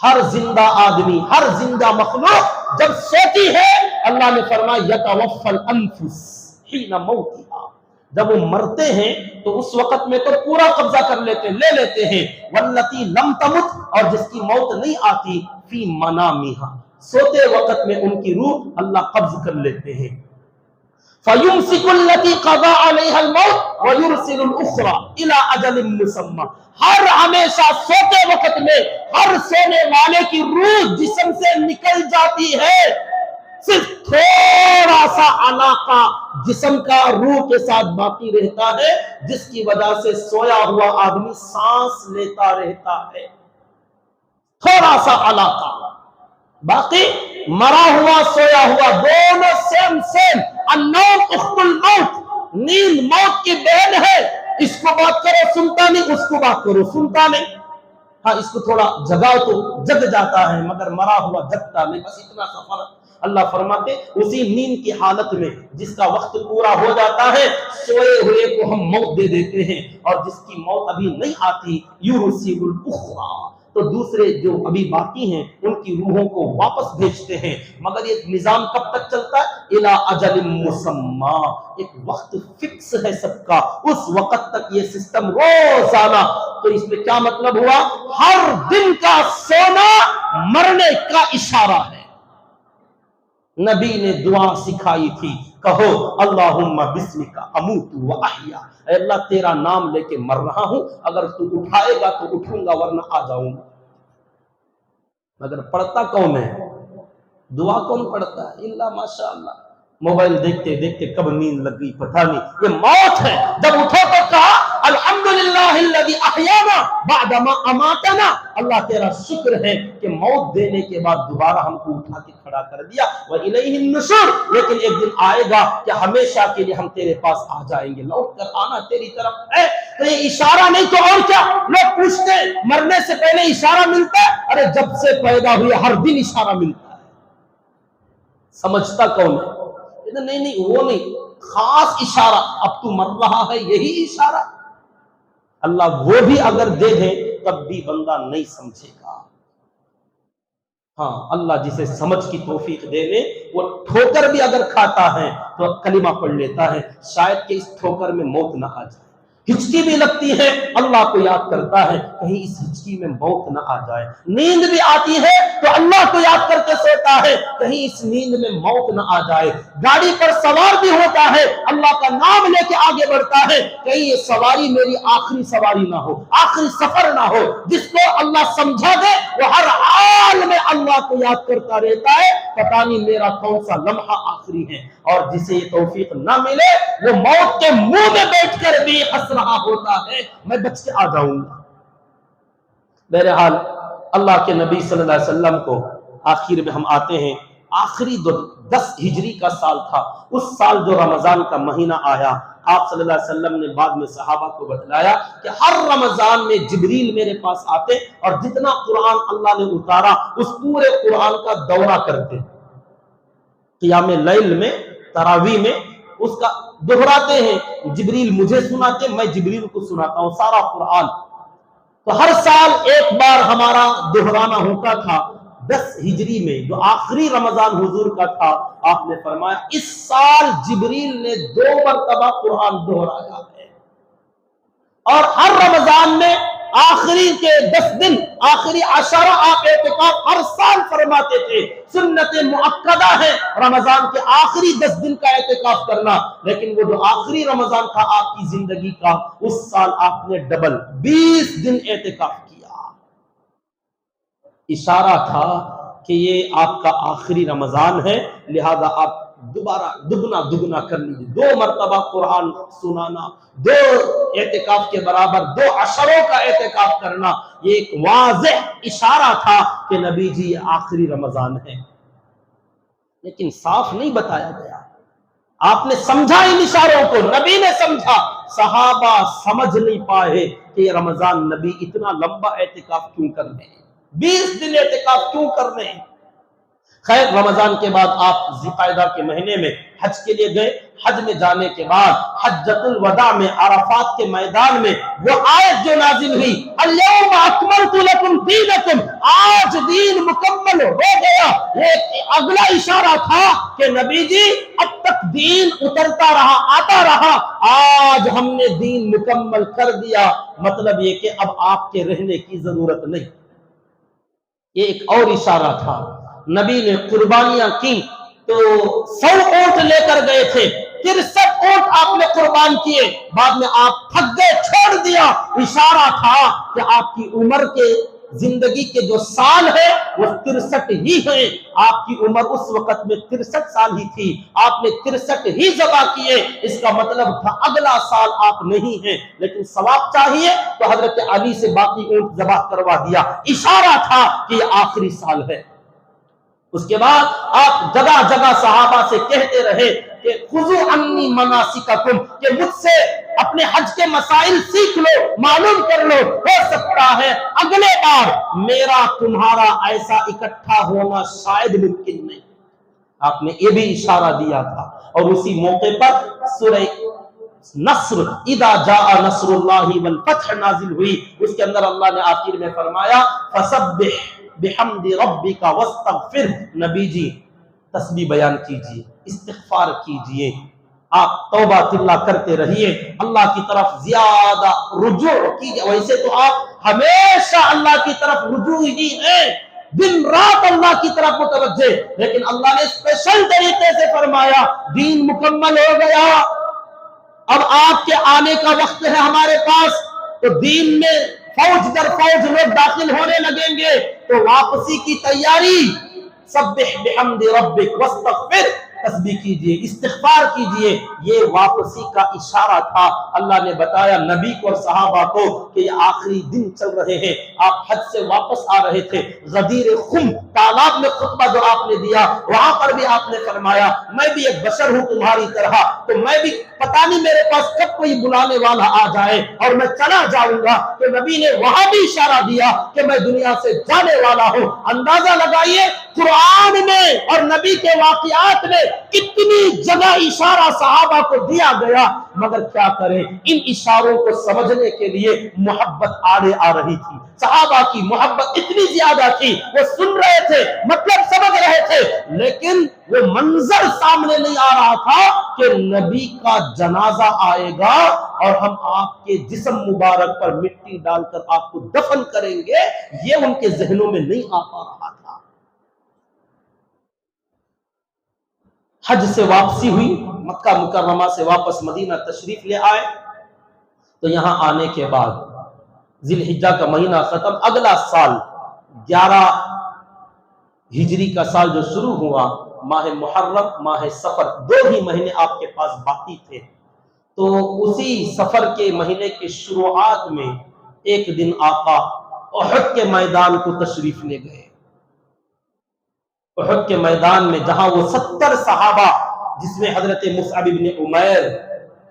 ہر زندہ آدمی، ہر زندہ مخلوق جب سوتی ہے، اللہ نے فرمایا یتوفی الانفس حین موتها، جب وہ مرتے ہیں تو اس وقت میں تو پورا قبضہ کر لیتے، لے لیتے ہیں، واللتی لم تمت، اور جس کی موت نہیں آتی، فی منامها، سوتے وقت میں ان کی روح اللہ قبض کر لیتے ہیں۔ فَيُمْسِكُ الَّتِي قَضَى عَلَيْهَا الْمَوْتَ وَيُرْسِلُ الْأُخْرَى إِلَىٰ أَجَلٍ مُّسَمًّى، ہر ہمیشہ سوتے وقت میں ہر سونے والے کی روح جسم سے نکل جاتی ہے، صرف تھوڑا سا علاقہ جسم کا روح کے ساتھ باقی رہتا ہے، جس کی وجہ سے سویا ہوا آدمی سانس لیتا رہتا ہے، تھوڑا سا علاقہ، باقی مرا ہوا سویا ہوا دونوں سیم سیم۔ النوم اخت الموت، نیند موت کی بہن ہے۔ اس کو بات کرو سنتا نہیں، اس کو بات کرو سنتا نہیں، ہاں اس کو تھوڑا جگاؤ تو جگ جاتا ہے، مگر مرا ہوا جگتا نہیں، بس اتنا سا فرق۔ اللہ فرماتے اسی نیند کی حالت میں جس کا وقت پورا ہو جاتا ہے، سوئے ہوئے کو ہم موت دے دیتے ہیں، اور جس کی موت ابھی نہیں آتی یرسل الاخری، تو دوسرے جو ابھی باقی ہیں ان کی روحوں کو واپس بھیجتے ہیں۔ مگر یہ نظام کب تک چلتا ہے؟ الی اجل مسمی، ایک وقت فکس ہے سب کا، اس وقت تک یہ سسٹم روزانہ۔ تو اس میں کیا مطلب ہوا؟ ہر دن کا سونا مرنے کا اشارہ ہے۔ نبی نے دعا سکھائی تھی، کہو اللہم بسمک اموت و احیا، اے اللہ تیرا نام لے کے مر رہا ہوں، اگر تو اٹھائے گا تو اٹھوں گا ورنہ آ جاؤں گا۔ مگر پڑھتا کون ہے؟ دعا کون پڑھتا ہے؟ اللہ ماشاء اللہ، موبائل دیکھتے دیکھتے کب نیند لگ گئی پتہ نہیں، یہ موت ہے۔ جب اٹھو تو کہا الحمدللہ الذی احیانا بعد ما اماتنا، اللہ تیرا شکر ہے کہ موت دینے کے بعد دوبارہ ہم کو اٹھا کے کھڑا کر دیا، وَإِلَيْهِ النُّشُورُ، لیکن ایک دن آئے گا کہ ہمیشہ کے لیے ہم تیرے پاس آ جائیں گے، لوٹ کر آنا تیری طرف ہے۔ تو یہ اشارہ نہیں تو اور کیا؟ لوگ پوچھتے مرنے سے پہلے اشارہ ملتا ہے، ارے جب سے پیدا ہوئے ہر دن اشارہ ملتا ہے۔ سمجھتا کون ہے؟ نہیں نہیں وہ نہیں، خاص اشارہ، اب تو مر رہا ہے یہی اشارہ۔ اللہ وہ بھی اگر دے دے تب بھی بندہ نہیں سمجھے گا۔ ہاں اللہ جسے سمجھ کی توفیق دے دے، وہ ٹھوکر بھی اگر کھاتا ہے تو کلمہ پڑھ لیتا ہے، شاید کہ اس ٹھوکر میں موت نہ آ جائے۔ ہچکی بھی لگتی ہے، اللہ کو یاد کرتا ہے کہیں اس ہچکی میں موت نہ آ جائے۔ نیند بھی آتی ہے تو اللہ کو یاد کر کے سوتا ہے کہیں اس نیند میں موت نہ آ جائے۔ گاڑی پر سوار بھی ہوتا ہے، اللہ کا نام لے کے آگے بڑھتا ہے کہیں یہ سواری میری آخری سواری نہ ہو، آخری سفر نہ ہو۔ جس کو اللہ سمجھا دے وہ ہر حال میں اللہ کو یاد کرتا رہتا ہے، پتہ نہیں میرا کون سا لمحہ آخری ہے۔ اور جسے یہ توفیق نہ ملے وہ موت کے منہ میں بیٹھ کر بھی ہنس رہا ہوتا ہے میں بچ کے آ جاؤں گا۔ بہرحال اللہ کے نبی صلی اللہ علیہ وسلم کو آخر میں ہم آتے ہیں، آخری 10 ہجری کا سال تھا، اس سال جو رمضان کا مہینہ آیا، آپ صلی اللہ علیہ وسلم نے بعد میں صحابہ کو بتلایا کہ ہر رمضان میں جبریل میرے پاس آتے اور جتنا قرآن اللہ نے اتارا اس پورے قرآن کا دورہ کرتے، قیام لیل میں، تراویح میں اس کا دہراتے ہیں، جبریل مجھے سناتے، میں جبریل کو سناتا ہوں سارا قرآن۔ تو ہر سال ایک بار ہمارا دہرانا ہوتا تھا۔ 10 ہجری میں جو آخری رمضان حضور کا تھا، آپ نے فرمایا اس سال جبریل نے 2 مرتبہ قرآن دہرایا ہے، اور ہر رمضان میں آخری کے 10 دن، آخری عشرہ آپ اعتکاف ہر سال فرماتے تھے۔ سنت مؤکدہ ہے رمضان کے آخری 10 دن کا اعتکاف کرنا، لیکن وہ جو آخری رمضان تھا آپ کی زندگی کا، اس سال آپ نے ڈبل 20 دن اعتکاف کیا۔ اشارہ تھا کہ یہ آپ کا آخری رمضان ہے، لہذا آپ دوبارہ دگنا کر لیجیے، 2 مرتبہ قرآن سنانا، 2 اعتکاف کے برابر 2 عشروں کا اعتکاف کرنا، یہ ایک واضح اشارہ تھا کہ نبی جی یہ آخری رمضان ہے۔ لیکن صاف نہیں بتایا گیا، آپ نے سمجھا ان اشاروں کو، نبی نے سمجھا، صحابہ سمجھ نہیں پائے کہ یہ رمضان نبی اتنا لمبا اعتکاف کیوں کر رہے ہیں، 20 دن اعتکاف کیوں کر رہے ہیں۔ خیر رمضان کے بعد آپ ذی القعدہ کے مہینے میں حج کے لیے گئے، حج میں جانے کے بعد حجۃ الوداع میں عرفات کے میدان میں وہ آیت جو نازل ہوئی، الیوم اکملت لکم دینکم، آج دین مکمل ہو گیا، یہ اگلا اشارہ تھا کہ نبی جی اب تک دین اترتا رہا، آتا رہا، آج ہم نے دین مکمل کر دیا، مطلب یہ کہ اب آپ کے رہنے کی ضرورت نہیں۔ یہ ایک اور اشارہ تھا، نبی نے قربانیاں کی تو 100 اونٹ لے کر گئے تھے، 63 اونٹ آپ نے قربان کیے، بعد میں آپ تھک گئے چھوڑ دیا، اشارہ تھا کہ آپ کی عمر کے زندگی کے جو سال ہے وہ 63 ہی ہیں. آپ کی عمر اس وقت میں 63 سال ہی تھی, آپ نے 63 ہی ذبح کیے. اس کا مطلب تھا اگلا سال آپ نہیں ہیں, لیکن ثواب چاہیے تو حضرت علی سے باقی اونٹ ذبح کروا دیا. اشارہ تھا کہ یہ آخری سال ہے. اس کے بعد آپ جگہ جگہ صحابہ سے کہتے رہے کہ خذوا عنی مناسککم, کہ مجھ سے اپنے حج کے مسائل سیکھ لو, معلوم کر لو, ہو سکتا ہے اگلے بار میرا تمہارا ایسا اکٹھا ہونا شاید ممکن نہیں. آپ نے یہ بھی اشارہ دیا تھا. اور اسی موقع پر سورہ نصر اذا جاء نصر اللہ والفتح نازل ہوئی. اس کے اندر اللہ نے آخر میں فرمایا فسبح بحمد ربک واستغفر. نبی جی تسبیح بیان کیجئے, استغفار کیجئے, آپ توبہ اللہ کرتے رہیے, اللہ کی طرف زیادہ رجوع کیجئے. ویسے تو آپ ہمیشہ اللہ کی طرف رجوع ہی ہیں, دن رات اللہ کی طرف متوجہ, لیکن اللہ نے اسپیشل طریقے سے فرمایا دین مکمل ہو گیا, اب آپ کے آنے کا وقت ہے ہمارے پاس, تو دین میں فوج در فوج لوگ داخل ہونے لگیں گے, تو واپسی کی تیاری. سبح بحمد ربک واستغفر, تسبیح کیجئے, استغفار کیجئے. یہ واپسی کا اشارہ تھا. اللہ نے بتایا نبی کو اور صحابہ کو کہ یہ آخری دن چل رہے ہیں, آپ حج سے واپس آ رہے تھے. غدیر خم تالاب میں خطبہ جو آپ نے دیا, وہاں پر بھی آپ نے فرمایا میں بھی ایک بشر ہوں تمہاری طرح, تو میں بھی پتہ نہیں میرے پاس کب کوئی بلانے والا آ جائے اور میں چلا جاؤں گا. تو نبی نے وہاں بھی اشارہ دیا کہ میں دنیا سے جانے والا ہوں. اندازہ لگائیے قرآن میں اور نبی کے واقعات میں کتنی جگہ اشارہ صحابہ کو دیا گیا, مگر کیا کریں, ان اشاروں کو سمجھنے کے لیے محبت آڑے آ رہی تھی. صحابہ کی محبت اتنی زیادہ تھی, وہ سن رہے تھے, مطلب سمجھ رہے تھے, لیکن وہ منظر سامنے نہیں آ رہا تھا کہ نبی کا جنازہ آئے گا اور ہم آپ کے جسم مبارک پر مٹی ڈال کر آپ کو دفن کریں گے. یہ ان کے ذہنوں میں نہیں آ پا رہا تھا. حج سے واپسی ہوئی, مکہ مکرمہ سے واپس مدینہ تشریف لے آئے, تو یہاں آنے کے بعد ذی الحجہ کا مہینہ ختم, اگلا سال 11 ہجری کا سال جو شروع ہوا, ماہ محرم ماہ سفر 2 ہی مہینے آپ کے پاس باقی تھے. تو اسی سفر کے مہینے کے شروعات میں ایک دن آقا احد کے میدان کو تشریف لے گئے. احد کے میدان میں جہاں وہ 70 صحابہ, جس میں حضرت مصعب بن عمیر,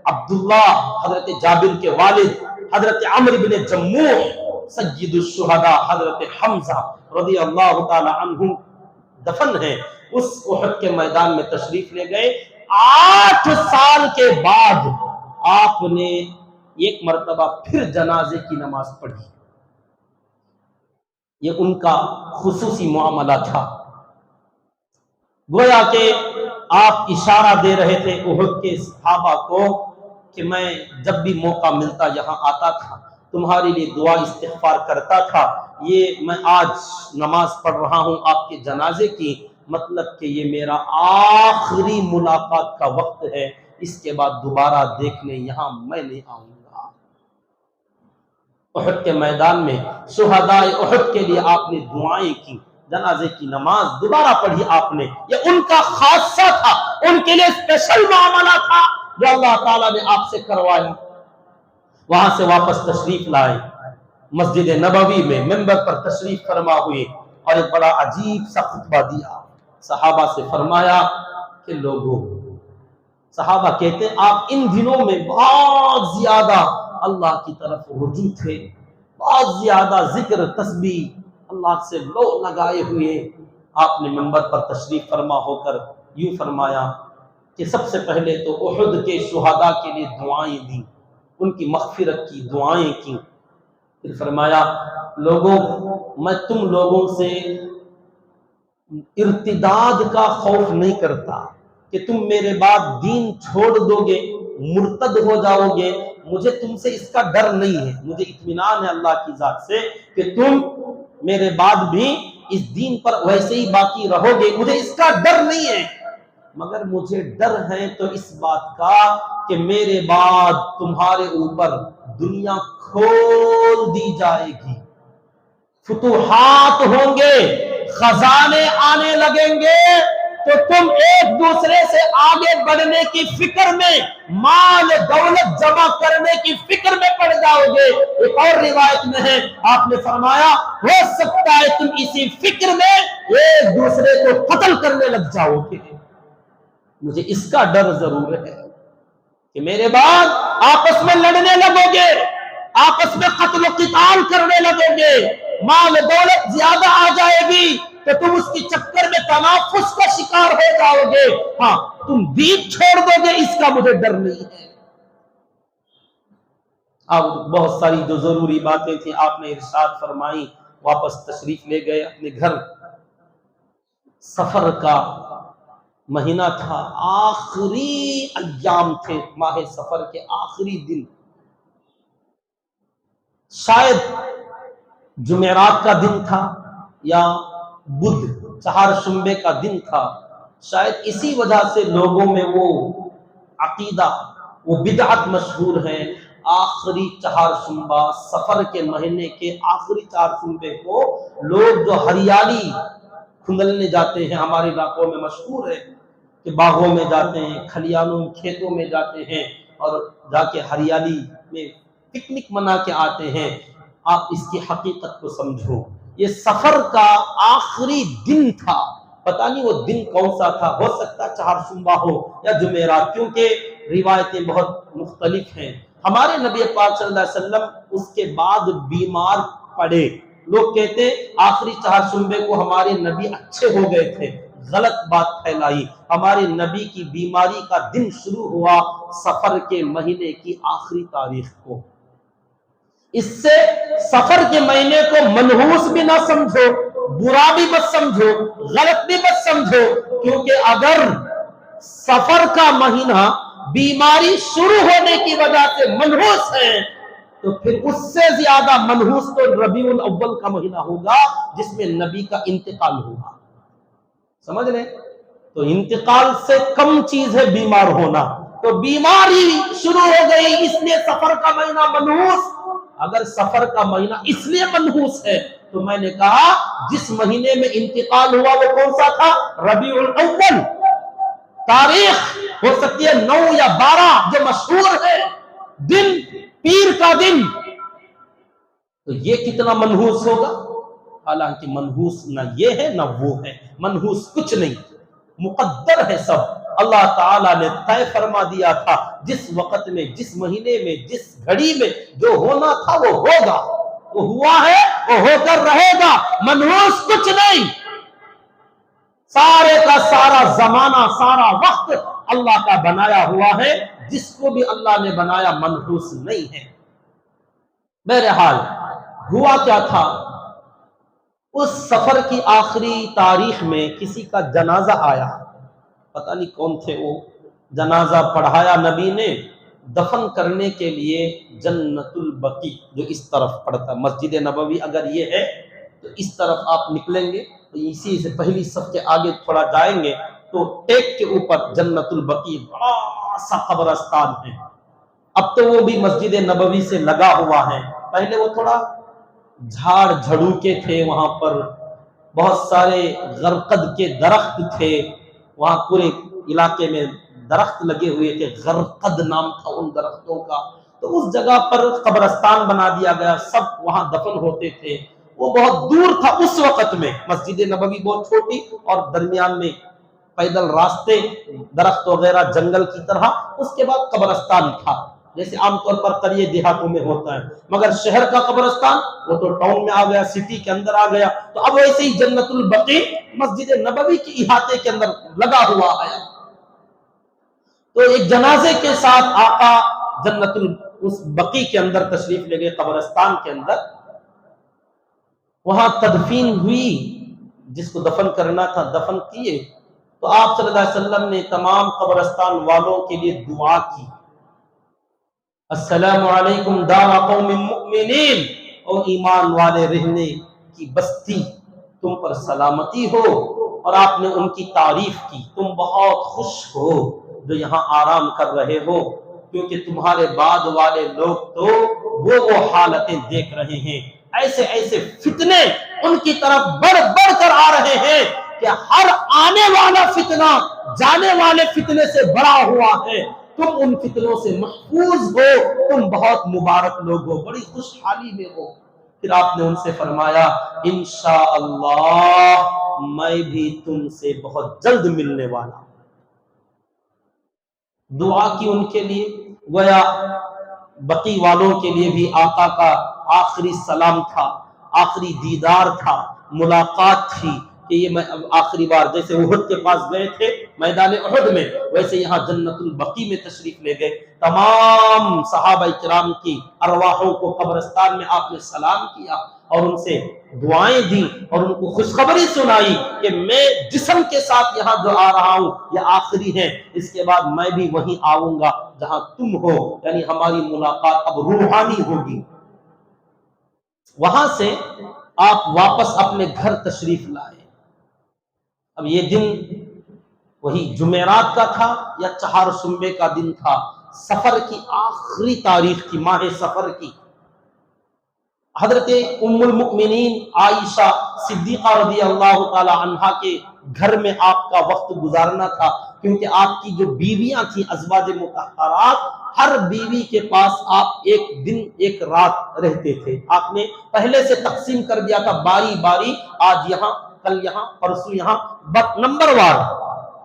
عبداللہ حضرت جابر کے والد, حضرت عمرو بن جموح, سید الشہداء حضرت حمزہ رضی اللہ تعالی عنہ دفن ہیں, اس احد کے میدان میں تشریف لے گئے. 8 سال کے بعد آپ نے ایک مرتبہ پھر جنازے کی نماز پڑھی. یہ ان کا خصوصی معاملہ تھا. گویا کہ آپ اشارہ دے رہے تھے احد کے صحابہ کو کہ میں جب بھی موقع ملتا یہاں آتا تھا, تمہارے لیے دعا استغفار کرتا تھا. یہ میں آج نماز پڑھ رہا ہوں آپ کے جنازے کی, مطلب کہ یہ میرا آخری ملاقات کا وقت ہے, اس کے بعد دوبارہ دیکھنے یہاں میں نہیں آؤں گا. احد کے میدان میں شہداء احد کے لیے آپ نے دعائیں کی, جنازے کی نماز دوبارہ پڑھی آپ نے. یہ ان کا خاصہ تھا, ان کے لیے اسپیشل معاملہ تھا جو اللہ تعالیٰ نے آپ سے کروایا. وہاں سے واپس تشریف لائے, مسجد نبوی میں ممبر پر تشریف فرما ہوئے اور ایک بڑا عجیب سا خطبہ دیا. صحابہ سے فرمایا کہ لوگوں, صحابہ کہتے ہیں آپ ان دنوں میں بہت زیادہ اللہ کی طرف رجوع تھے, بہت زیادہ ذکر تسبیح اللہ سے لو لگائے ہوئے. آپ نے منبر پر تشریف فرما ہو کر یوں فرمایا کہ سب سے پہلے تو احد کے شہداء کے لیے دعائیں دیں, ان کی مغفرت کی دعائیں کی. پھر فرمایا لوگوں, میں تم لوگوں سے ارتداد کا خوف نہیں کرتا کہ تم میرے بعد دین چھوڑ دو گے, مرتد ہو جاؤ گے. مجھے تم سے اس کا ڈر نہیں ہے, مجھے اطمینان ہے اللہ کی ذات سے کہ تم میرے بعد بھی اس دین پر ویسے ہی باقی رہو گے, مجھے اس کا ڈر نہیں ہے. مگر مجھے ڈر ہے تو اس بات کا کہ میرے بعد تمہارے اوپر دنیا کھول دی جائے گی, فتوحات ہوں گے، خزانے آنے لگیں گے، تو تم ایک دوسرے سے آگے بڑھنے کی فکر میں، مال دولت جمع کرنے کی فکر میں پڑ جاؤ گے۔ ایک اور روایت میں ہے، آپ نے فرمایا ہو سکتا ہے تم اسی فکر میں ایک دوسرے کو قتل کرنے لگ جاؤ گے۔ مجھے اس کا ڈر ضرور ہے کہ میرے بعد آپس میں لڑنے لگو گے، آپس میں قتل و قتال کرنے لگو گے، مال دولت زیادہ آ جائے گی تو تم اس کی چکر میں تنافس کا شکار ہو جاؤ گے۔ ہاں تم دین چھوڑ دو گے، اس کا مجھے ڈر نہیں ہے۔ اب بہت ساری جو ضروری باتیں تھیں آپ نے ارشاد فرمائی، واپس تشریف لے گئے اپنے گھر۔ سفر کا مہینہ تھا، آخری ایام تھے، ماہ سفر کے آخری دن، شاید جمعرات کا دن تھا یا بدھ چہارشنبے کا دن تھا۔ شاید اسی وجہ سے لوگوں میں وہ عقیدہ، وہ بدعت مشہور ہے، آخری چہارشنبہ، سفر کے مہینے کے آخری چہارشنبے کو لوگ جو ہریالی کھندلنے جاتے ہیں، ہمارے علاقوں میں مشہور ہے کہ باغوں میں جاتے ہیں، کھلیانوں کھیتوں میں جاتے ہیں اور جا کے ہریالی میں پکنک منا کے آتے ہیں۔ آپ اس کی حقیقت کو سمجھو، یہ سفر کا آخری دن تھا، پتہ نہیں وہ دن کون سا تھا، ہو سکتا چہارشنبہ ہو یا جمعرات، کیونکہ روایتیں بہت مختلف ہیں۔ ہمارے نبی پاک صلی اللہ علیہ وسلم اس کے بعد بیمار پڑے، لوگ کہتے ہیں آخری چہارشنبے کو ہمارے نبی اچھے ہو گئے تھے، غلط بات پھیلائی۔ ہمارے نبی کی بیماری کا دن شروع ہوا سفر کے مہینے کی آخری تاریخ کو۔ اس سے سفر کے مہینے کو منحوس بھی نہ سمجھو، برا بھی مت سمجھو، غلط بھی مت سمجھو، کیونکہ اگر سفر کا مہینہ بیماری شروع ہونے کی وجہ سے منحوس ہے تو پھر اس سے زیادہ منحوس تو ربیع الاول کا مہینہ ہوگا جس میں نبی کا انتقال ہوگا۔ سمجھ لیں؟ تو انتقال سے کم چیز ہے بیمار ہونا، تو بیماری شروع ہو گئی اس لیے سفر کا مہینہ منحوس۔ اگر سفر کا مہینہ اس لیے منحوس ہے تو میں نے کہا جس مہینے میں انتقال ہوا وہ کون سا تھا؟ ربیع الاول۔ تاریخ ہو سکتی ہے 9 یا 12 جو مشہور ہے، دن پیر کا دن، تو یہ کتنا منحوس ہوگا؟ حالانکہ منحوس نہ یہ ہے نہ وہ ہے، منحوس کچھ نہیں، مقدر ہے سب۔ اللہ تعالیٰ نے طے فرما دیا تھا جس وقت میں، جس مہینے میں، جس گھڑی میں جو ہونا تھا وہ ہوگا، وہ ہوا ہے، وہ ہو کر رہے گا، منحوس کچھ نہیں۔ سارے کا سارا زمانہ، سارا وقت اللہ کا بنایا ہوا ہے، جس کو بھی اللہ نے بنایا منحوس نہیں ہے۔ بہرحال ہوا کیا تھا، اس سفر کی آخری تاریخ میں کسی کا جنازہ آیا، پتہ نہیں کون تھے وہ، جنازہ پڑھایا نبی نے، دفن کرنے کے لیے جنت البقیع جو اس طرف پڑتا، مسجد نبوی اگر یہ ہے تو اس طرف آپ نکلیں گے تو اسی سے پہلی صف کے آگے تھوڑا جائیں گے تو ٹیک کے اوپر جنت البقیع بڑا سا قبرستان ہے۔ اب تو وہ بھی مسجد نبوی سے لگا ہوا ہے، پہلے وہ تھوڑا جھاڑ جھڑو کے تھے، وہاں پر بہت سارے غرقد کے درخت تھے، وہاں پورے علاقے میں درخت لگے ہوئے تھے، غرقد نام تھا ان درختوں کا، تو اس جگہ پر قبرستان بنا دیا گیا، سب وہاں دفن ہوتے تھے۔ وہ بہت دور تھا اس وقت میں، مسجد نبوی بہت چھوٹی اور درمیان میں پیدل راستے، درخت وغیرہ جنگل کی طرح، اس کے بعد قبرستان تھا جیسے عام طور پر قریے دیہاتوں میں ہوتا ہے، مگر شہر کا قبرستان وہ تو ٹاؤن میں آ گیا، سٹی کے اندر آ گیا، تو اب ویسے ہی جنت البقیع مسجد نبوی کی احاطے کے اندر لگا ہوا ہے۔ تو ایک جنازے کے ساتھ آقا جنت اس بقیع کے اندر تشریف لے گئے، قبرستان کے اندر، وہاں تدفین ہوئی، جس کو دفن کرنا تھا دفن کیے، تو آپ صلی اللہ علیہ وسلم نے تمام قبرستان والوں کے لیے دعا کی، السلام علیکم دار قوم مؤمنین، اور ایمان والے رہنے کی بستی تم پر سلامتی ہو، اور آپ نے ان کی تعریف کی، تم بہت خوش ہو جو یہاں آرام کر رہے ہو، کیونکہ تمہارے بعد والے لوگ تو وہ حالتیں دیکھ رہے ہیں، ایسے ایسے فتنے ان کی طرف بڑھ بڑھ کر آ رہے ہیں کہ ہر آنے والا فتنہ جانے والے فتنے سے بڑا ہوا ہے. تم ان فتنوں سے محفوظ ہو، تم بہت مبارک لوگ ہو، بڑی خوشحالی میں ہو. پھر آپ نے ان سے فرمایا انشاءاللہ میں بھی تم سے بہت جلد ملنے والا ہوں. دعا کی ان کے لیے. گویا بقی والوں کے لیے بھی آقا کا آخری سلام تھا، آخری دیدار تھا، ملاقات تھی کہ یہ میں آخری بار جیسے احد کے پاس گئے تھے میدان احد میں، ویسے یہاں جنت البقیع میں تشریف لے گئے. تمام صحابہ کرام کی ارواحوں کو قبرستان میں آپ نے سلام کیا اور ان سے دعائیں دی اور ان کو خوشخبری سنائی کہ میں جسم کے ساتھ یہاں جو آ رہا ہوں یہ آخری ہے، اس کے بعد میں بھی وہیں آؤں گا جہاں تم ہو، یعنی ہماری ملاقات اب روحانی ہوگی. وہاں سے آپ واپس اپنے گھر تشریف لائے. اب یہ دن وہی جمعرات کا تھا یا چہارشنبے کا دن تھا، سفر کی آخری تاریخ کی، ماہ سفر کی. حضرت ام المؤمنین عائشہ صدیقہ رضی اللہ تعالی عنہا کے گھر میں آپ کا وقت گزارنا تھا، کیونکہ آپ کی جو بیویاں تھیں ازواج مطہرات، ہر بیوی کے پاس آپ ایک دن ایک رات رہتے تھے. آپ نے پہلے سے تقسیم کر دیا تھا باری باری، آج یہاں، کل یہاں، پرسوں یہاں، نمبر وار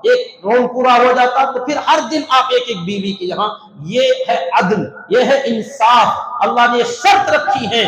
ایک راؤنڈ پورا ہو جاتا تو پھر ہر دن آپ ایک ایک بیوی کے یہاں. یہ ہے عدل، یہ ہے انصاف. اللہ نے شرط رکھی ہے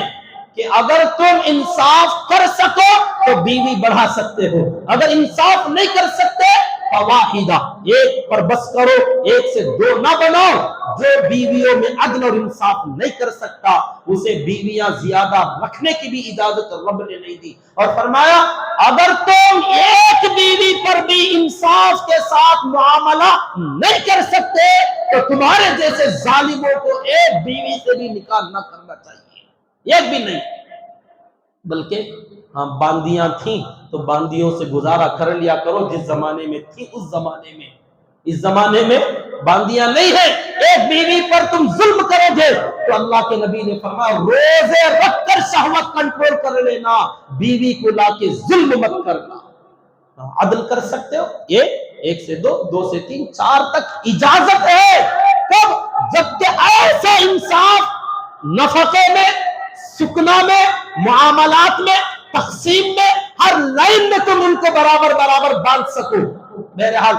کہ اگر تم انصاف کر سکو تو بیوی بڑھا سکتے ہو، اگر انصاف نہیں کر سکتے فواحدہ، ایک پر بس کرو، ایک سے دو نہ بناؤ. جو بیویوں میں عدل اور انصاف نہیں کر سکتا اسے بیویاں زیادہ رکھنے کی بھی اجازت رب نے نہیں دی. اور فرمایا اگر تم ایک بیوی پر بھی انصاف کے ساتھ معاملہ نہیں کر سکتے تو تمہارے جیسے ظالموں کو ایک بیوی سے بھی نکاح نہ کرنا چاہیے، ایک بھی نہیں. بلکہ ہاں باندیاں تھیں تو باندیوں سے گزارا کر لیا کرو، جس زمانے میں تھی اس زمانے میں. اس زمانے میں باندیاں نہیں ہیں. ایک بیوی پر تم ظلم کرو گے تو اللہ کے نبی نے فرمایا روزے رکھ کر شہوت کنٹرول کر لینا، بیوی کو لا کے ظلم مت کرنا. عدل کر سکتے ہو، ایک سے دو، دو سے تین، چار تک اجازت ہے. کب؟ جبکہ ایسا انصاف نفقے میں، سکنا میں، معاملات میں، تقسیم میں، ہر لائن میں تم ان کو برابر برابر باندھ سکو. بہرحال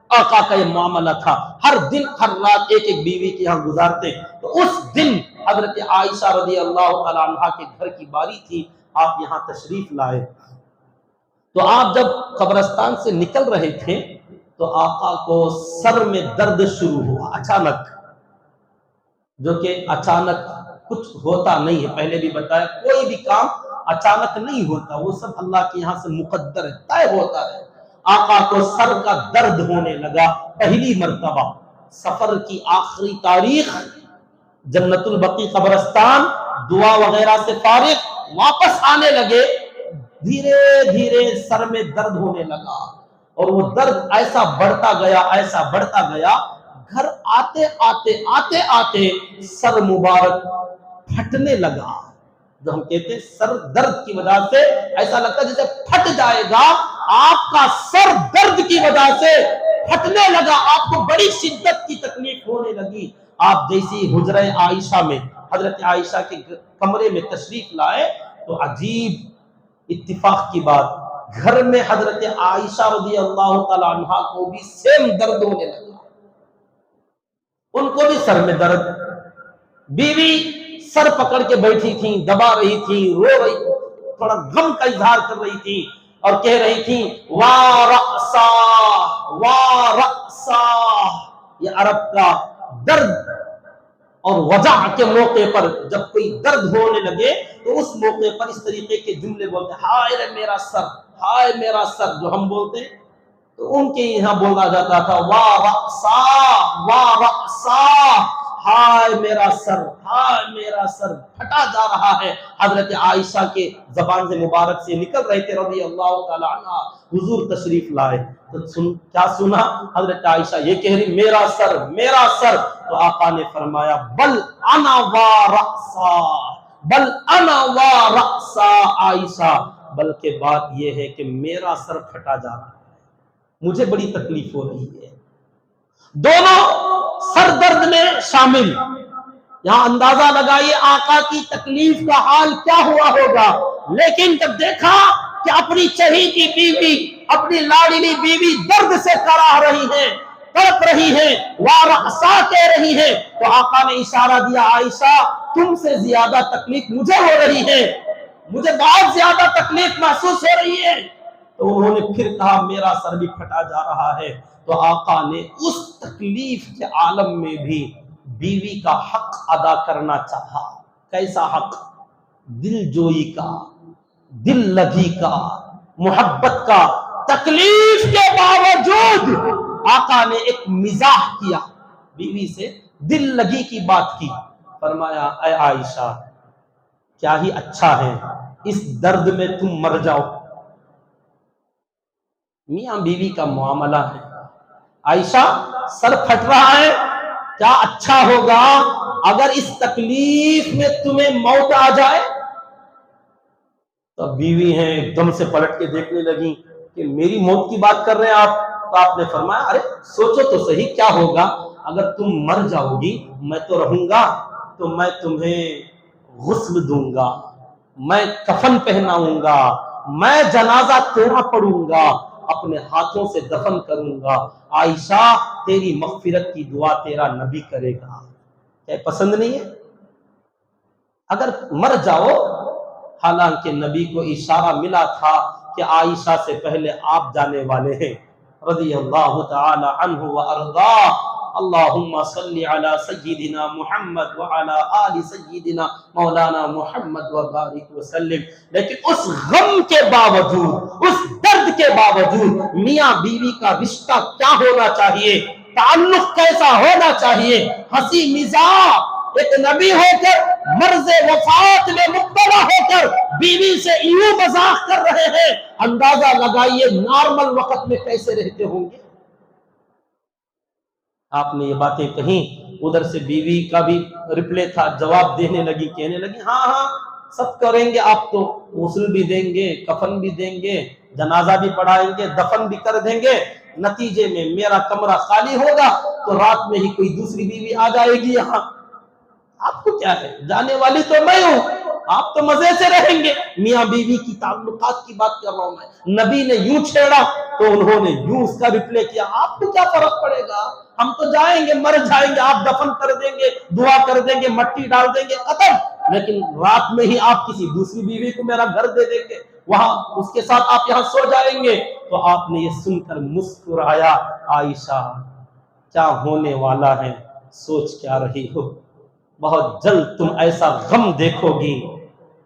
آقا کا یہ معاملہ تھا، ہر دن ہر رات ایک ایک بیوی کے یہاں گزارتے. تو اس دن حضرت عائشہ رضی اللہ تعالی عنہا کے گھر کی باری تھی، آپ یہاں تشریف لائے. تو آپ جب قبرستان سے نکل رہے تھے تو آقا کو سر میں درد شروع ہوا اچانک، جو کہ اچانک کچھ ہوتا نہیں ہے. پہلے بھی بتایا کوئی بھی کام اچانک نہیں ہوتا، وہ سب اللہ کے یہاں سے مقدر ہے، طے ہوتا ہے. آقا کو سر کا درد ہونے لگا. پہلی مرتبہ سفر کی آخری تاریخ، جنت البقیع قبرستان، دعا وغیرہ سے فارغ واپس آنے لگے. دھیرے دھیرے سر میں درد ہونے لگا اور وہ درد ایسا بڑھتا گیا، ایسا بڑھتا گیا. گھر آتے آتے آتے آتے سر مبارک پھٹنے لگا. جو ہم کہتے ہیں سر درد کی وجہ سے ایسا لگتا ہے جیسے پھٹ جائے گا. آپ کا سر درد کی وجہ سے پھٹنے لگا، آپ کو بڑی شدت کی تکلیف ہونے لگی. آپ جیسی حجرہ عائشہ میں، حضرت عائشہ کے کمرے میں تشریف لائے تو عجیب اتفاق کی بات، گھر میں حضرت عائشہ رضی اللہ تعالی عنہا کو بھی سیم درد ہونے لگا. ان کو بھی سر میں درد. بیوی سر پکڑ کے بیٹھی تھیں، دبا رہی تھیں، رو رہی، تھوڑا غم کا اظہار کر رہی تھی اور کہہ رہی تھی وا رأسا وا رأسا. یہ عرب کا درد اور وجع کے موقع پر جب کوئی درد ہونے لگے تو اس موقع پر اس طریقے کے جملے بولتے ہیں، ہائے رے میرا سر، ہائے میرا سر. جو ہم بولتے ہیں تو ان کے یہاں بولا جاتا تھا وا رأسا وا رأسا، ہائے میرا سر، ہائے میرا سر پھٹا جا رہا ہے. حضرت عائشہ کے زبان سے مبارک سے نکل رہے تھے رضی اللہ تعالی عنہ. حضور تشریف لائے تو کیا سنا؟ حضرت عائشہ یہ کہہ رہی میرا سر، میرا سر. تو آقا نے فرمایا بل انا وا رأسا، بل انا و رأسا عائشہ، بلکہ بات یہ ہے کہ میرا سر پھٹا جا رہا ہے، مجھے بڑی تکلیف ہو رہی ہے۔ دونوں سر درد میں شامل۔ یہاں اندازہ لگائیے آقا کی تکلیف کا حال کیا ہوا ہوگا۔ لیکن جب دیکھا کہ اپنی چہیتی بیوی، اپنی لاڈلی بیوی درد سے کراہ رہی ہے، تڑپ رہی ہے، وارثا کہہ رہی ہے، تو آقا نے اشارہ دیا، عائشہ تم سے زیادہ تکلیف مجھے ہو رہی ہے، مجھے بہت زیادہ تکلیف محسوس ہو رہی ہے۔ تو انہوں نے پھر کہا میرا سر بھی پھٹا جا رہا ہے۔ تو آقا نے اس تکلیف کے عالم میں بھی بیوی کا حق ادا کرنا چاہا۔ کیسا حق؟ دل جوئی کا، دل لگی کا، محبت کا۔ تکلیف کے باوجود آقا نے ایک مزاح کیا، بیوی سے دل لگی کی بات کی۔ فرمایا اے عائشہ کیا ہی اچھا ہے اس درد میں تم مر جاؤ۔ میاں بیوی کا معاملہ ہے۔ عائشہ سر پھٹ رہا ہے، کیا اچھا ہوگا اگر اس تکلیف میں تمہیں موت آ جائے؟ تو بیوی ہیں ایک دم سے پلٹ کے دیکھنے لگی کہ میری موت کی بات کر رہے ہیں آپ؟ تو آپ نے فرمایا ارے سوچو تو صحیح کیا ہوگا اگر تم مر جاؤ گی، میں تو رہوں گا، تو میں تمہیں غسل دوں گا، میں کفن پہناؤں گا، میں جنازہ تیرا پڑھوں گا، اپنے ہاتھوں سے دفن کروں گا۔ عائشہ تیری مغفرت کی دعا تیرا نبی کرے گا۔ کیا پسند نہیں ہے؟ اگر مر جاؤ، حالانکہ نبی کو اشارہ ملا تھا کہ عائشہ سے پہلے آپ جانے والے ہیں، رضی اللہ تعالی عنہ وارضا۔ اللہم صلی علی سیدنا محمد وعلی آل سیدنا مولانا محمد وبارک وسلم۔ لیکن اس غم کے باوجود، اس درد کے باوجود میاں بیوی کا رشتہ کیا ہونا چاہیے، تعلق کیسا ہونا چاہیے؟ ہنسی مزاح۔ ایک نبی ہو کر مرض وفات میں مبتلا ہو کر بیوی سے یوں مذاق کر رہے ہیں، اندازہ لگائیے نارمل وقت میں کیسے رہتے ہوں گے۔ آپ نے یہ باتیں کہیں، ادھر سے بیوی کا بھی رپلے تھا، جواب دینے لگی، کہنے لگی ہاں ہاں سب کریں گے، آپ تو غسل بھی دیں گے، کفن بھی دیں گے، جنازہ بھی پڑھائیں گے، دفن بھی کر دیں گے، نتیجے میں میرا کمرہ خالی ہوگا تو رات میں ہی کوئی دوسری بیوی آ جائے گی یہاں، آپ کو کیا ہے، جانے والی تو میں ہوں، آپ تو مزے سے رہیں گے۔ میاں بیوی کی تعلقات کی بات کر رہا ہوں میں۔ نبی نے یوں چھیڑا تو انہوں نے یوں اس کا رپلے کیا، آپ کو کیا فرق پڑے گا، ہم تو جائیں گے، مر جائیں گے، آپ دفن کر دیں گے، دعا کر دیں گے، مٹی ڈال دیں گے، ختم۔ لیکن رات میں ہی آپ کسی دوسری بیوی کو میرا گھر دے دیں گے، وہاں اس کے ساتھ آپ یہاں سو جائیں گے۔ تو آپ نے یہ سن کر مسکرایا، عائشہ کیا ہونے والا ہے سوچ کیا رہی ہو، بہت جلد تم ایسا غم دیکھو گی۔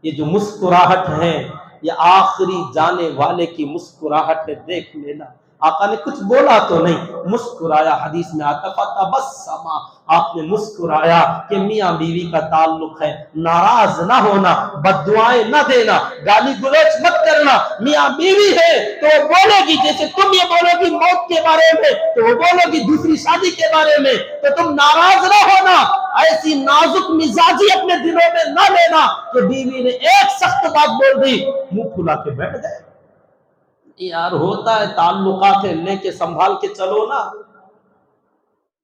یہ جو مسکراہٹ ہے یہ آخری جانے والے کی مسکراہٹ ہے، دیکھ لینا۔ آقا نے کچھ بولا تو نہیں، مسکرایا۔ حدیث میں آتا فتبسم، آپ نے مسکرایا کہ میاں بیوی کا تعلق ہے، ناراض نہ ہونا، بد دعائیں نہ دینا، گالی گلوچ مت کرنا۔ میاں بیوی ہے تو وہ بولے گی، جیسے تم یہ بولو گی موت کے بارے میں تو وہ بولو گی دوسری شادی کے بارے میں، تو تم ناراض نہ ہونا۔ ایسی نازک مزاجی اپنے دلوں میں نہ لینا کہ بیوی نے ایک سخت بات بول دی منہ پھلا کے بیٹھ گئے۔ یار ہوتا ہے، تعلقات ہے، لے کے سنبھال کے چلو نا۔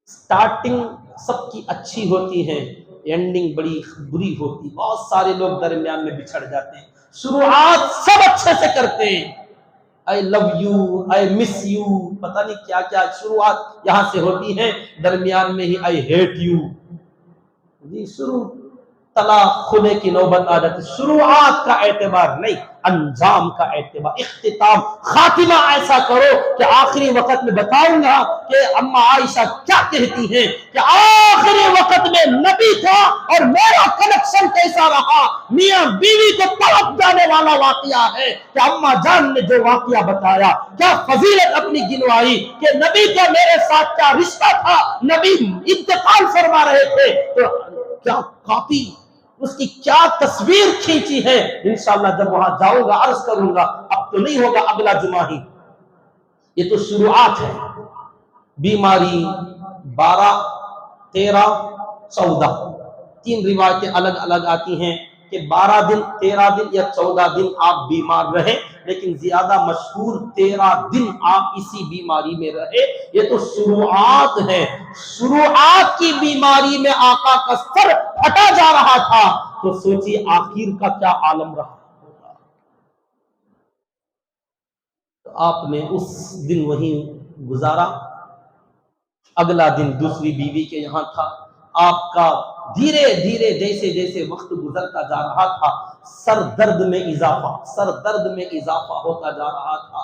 سٹارٹنگ سب کی اچھی ہوتی ہے، اینڈنگ بڑی بری ہوتی، بہت سارے لوگ درمیان میں بچھڑ جاتے ہیں۔ شروعات سب اچھے سے کرتے ہیں، I love you, I miss you، پتہ نہیں کیا کیا شروعات یہاں سے ہوتی ہے، درمیان میں ہی I hate you، جی شروع طلاق خلے کی نوبت آ جاتی۔ شروعات کا اعتبار نہیں، انجام کا اعتبار، اختتام، خاتمہ ایسا کرو کہ آخری وقت میں بتاؤں گا کہ اما عائشہ کیا کہتی ہیں کہ آخری وقت میں نبی تھا اور میرا کنیکشن کیسا رہا۔ میاں بیوی کو طرف جانے والا واقعہ ہے کہ اما جان نے جو واقعہ بتایا، کیا فضیلت اپنی گنوائی کہ نبی کا میرے ساتھ کیا رشتہ تھا، نبی انتقال فرما رہے تھے تو کیا کاپی، اس کی کیا تصویر کھینچی ہے۔ انشاءاللہ جب وہاں جاؤں گا عرض کروں گا، اب تو نہیں ہوگا، اگلا جمعہ ہی۔ یہ تو شروعات ہے۔ بیماری 12، 13، 14 تین روایتیں الگ الگ آتی ہیں۔ کہ 12 دن 13 دن یا 14 دن آپ بیمار رہے، لیکن زیادہ مشہور 13 دن آپ اسی بیماری میں رہے۔ یہ تو شروعات ہے، شروعات کی بیماری میں آقا کا سر پھٹا جا رہا تھا، تو سوچیے آخر کا کیا عالم رہا ہوگا۔ تو آپ نے اس دن وہیں گزارا۔ اگلا دن دوسری بیوی کے یہاں تھا۔ آپ کا دھیرے دھیرے جیسے جیسے وقت گزرتا جا رہا تھا، سر درد میں اضافہ ہوتا جا رہا تھا۔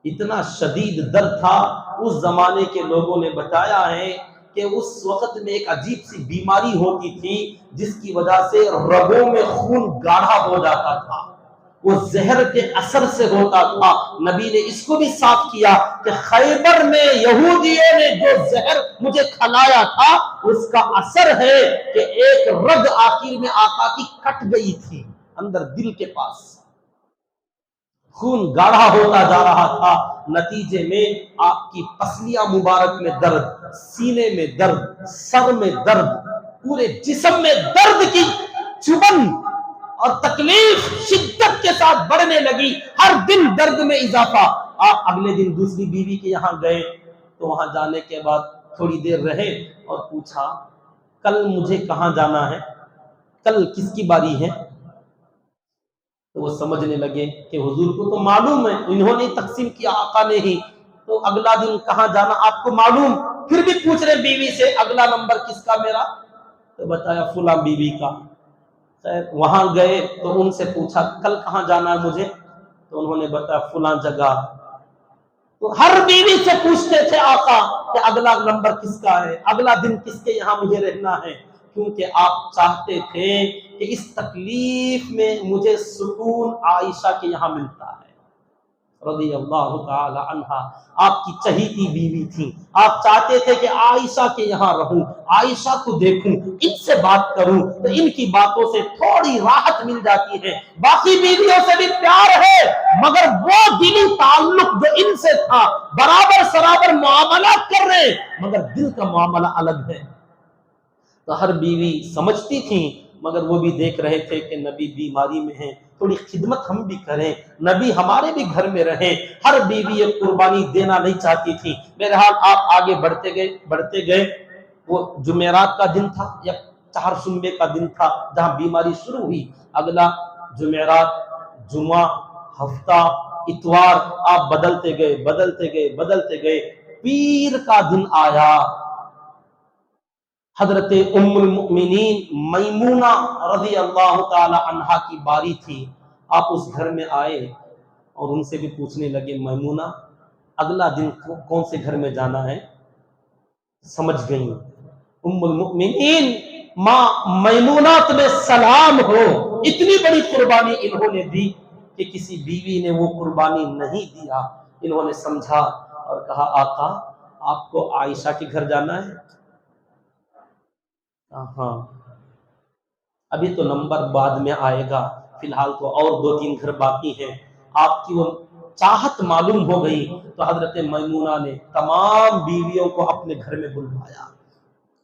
اتنا شدید درد تھا، اس زمانے کے لوگوں نے بتایا ہے کہ اس وقت میں ایک عجیب سی بیماری ہوتی تھی جس کی وجہ سے رگوں میں خون گاڑھا ہو جاتا تھا، وہ زہر کے اثر سے ہوتا تھا۔ نبی نے اس کو بھی صاف کیا کہ خیبر میں یہودیوں نے جو زہر مجھے کھلایا تھا اس کا اثر ہے کہ ایک رگ آخر میں آقا کی کٹ گئی تھی، اندر دل کے پاس خون گاڑھا ہوتا جا رہا تھا۔ نتیجے میں آپ کی پسلیاں مبارک میں درد، سینے میں درد، سر میں درد، پورے جسم میں درد کی چبن اور تکلیف شدت کے ساتھ بڑھنے لگی، ہر دن درد میں اضافہ۔ آپ اگلے دن دوسری بیوی کے یہاں گئے، تو وہاں جانے کے بعد تھوڑی دیر رہے اور پوچھا کل مجھے کہاں جانا ہے، کل کس کی باری ہے؟ تو وہ سمجھنے لگے کہ حضور کو تو معلوم ہے، انہوں نے تقسیم کیا، آقا نے ہی، تو اگلا دن کہاں جانا آپ کو معلوم، پھر بھی پوچھ رہے بیوی سے اگلا نمبر کس کا میرا؟ تو بتایا فلاں بیوی کا۔ وہاں گئے تو ان سے پوچھا کل کہاں جانا ہے مجھے، تو انہوں نے بتایا فلاں جگہ۔ تو ہر بیوی سے پوچھتے تھے آقا کہ اگلا نمبر کس کا ہے، اگلا دن کس کے یہاں مجھے رہنا ہے، کیونکہ آپ چاہتے تھے کہ اس تکلیف میں مجھے سکون عائشہ کے یہاں ملتا ہے رضی اللہ تعالی عنہا۔ آپ کی چہیتی بیوی تھی، آپ چاہتے تھے کہ عائشہ کے یہاں رہوں، عائشہ کو دیکھوں، ان سے بات کروں، تو ان کی باتوں سے تھوڑی راحت مل جاتی ہے۔ باقی بیویوں سے بھی پیار ہے، مگر وہ دلی تعلق جو ان سے تھا، برابر سرابر معاملات کر رہے، مگر دل کا معاملہ الگ ہے۔ تو ہر بیوی سمجھتی تھی، مگر وہ بھی دیکھ رہے تھے کہ نبی بیماری میں ہیں، تھوڑی خدمت ہم بھی کریں، نبی ہمارے بھی گھر میں رہیں۔ ہر بیوی ایک قربانی دینا نہیں چاہتی تھی۔ بہرحال آپ آگے بڑھتے گئے۔ وہ جمعرات کا دن تھا یا چہارشنبے کا دن تھا جہاں بیماری شروع ہوئی۔ اگلا جمعرات، جمعہ، ہفتہ، اتوار، آپ بدلتے گئے۔ پیر کا دن آیا، حضرت ام المؤمنین میمونہ رضی اللہ تعالی عنہا کی باری تھی۔ آپ اس گھر میں آئے اور ان سے بھی پوچھنے لگے میمونہ اگلا دن کون سے گھر میں جانا ہے؟ سمجھ گئیں ام المؤمنین ماں میمونہ تمہیں سلام ہو، اتنی بڑی قربانی انہوں نے دی کہ کسی بیوی نے وہ قربانی نہیں دیا۔ انہوں نے سمجھا اور کہا آقا آپ کو عائشہ کے گھر جانا ہے؟ ہاں، ابھی تو نمبر بعد میں آئے گا، فی الحال تو اور 2-3 گھر باقی ہیں۔ آپ کی وہ چاہت معلوم ہو گئی تو حضرت میمونہ نے تمام بیویوں کو اپنے گھر میں بلوایا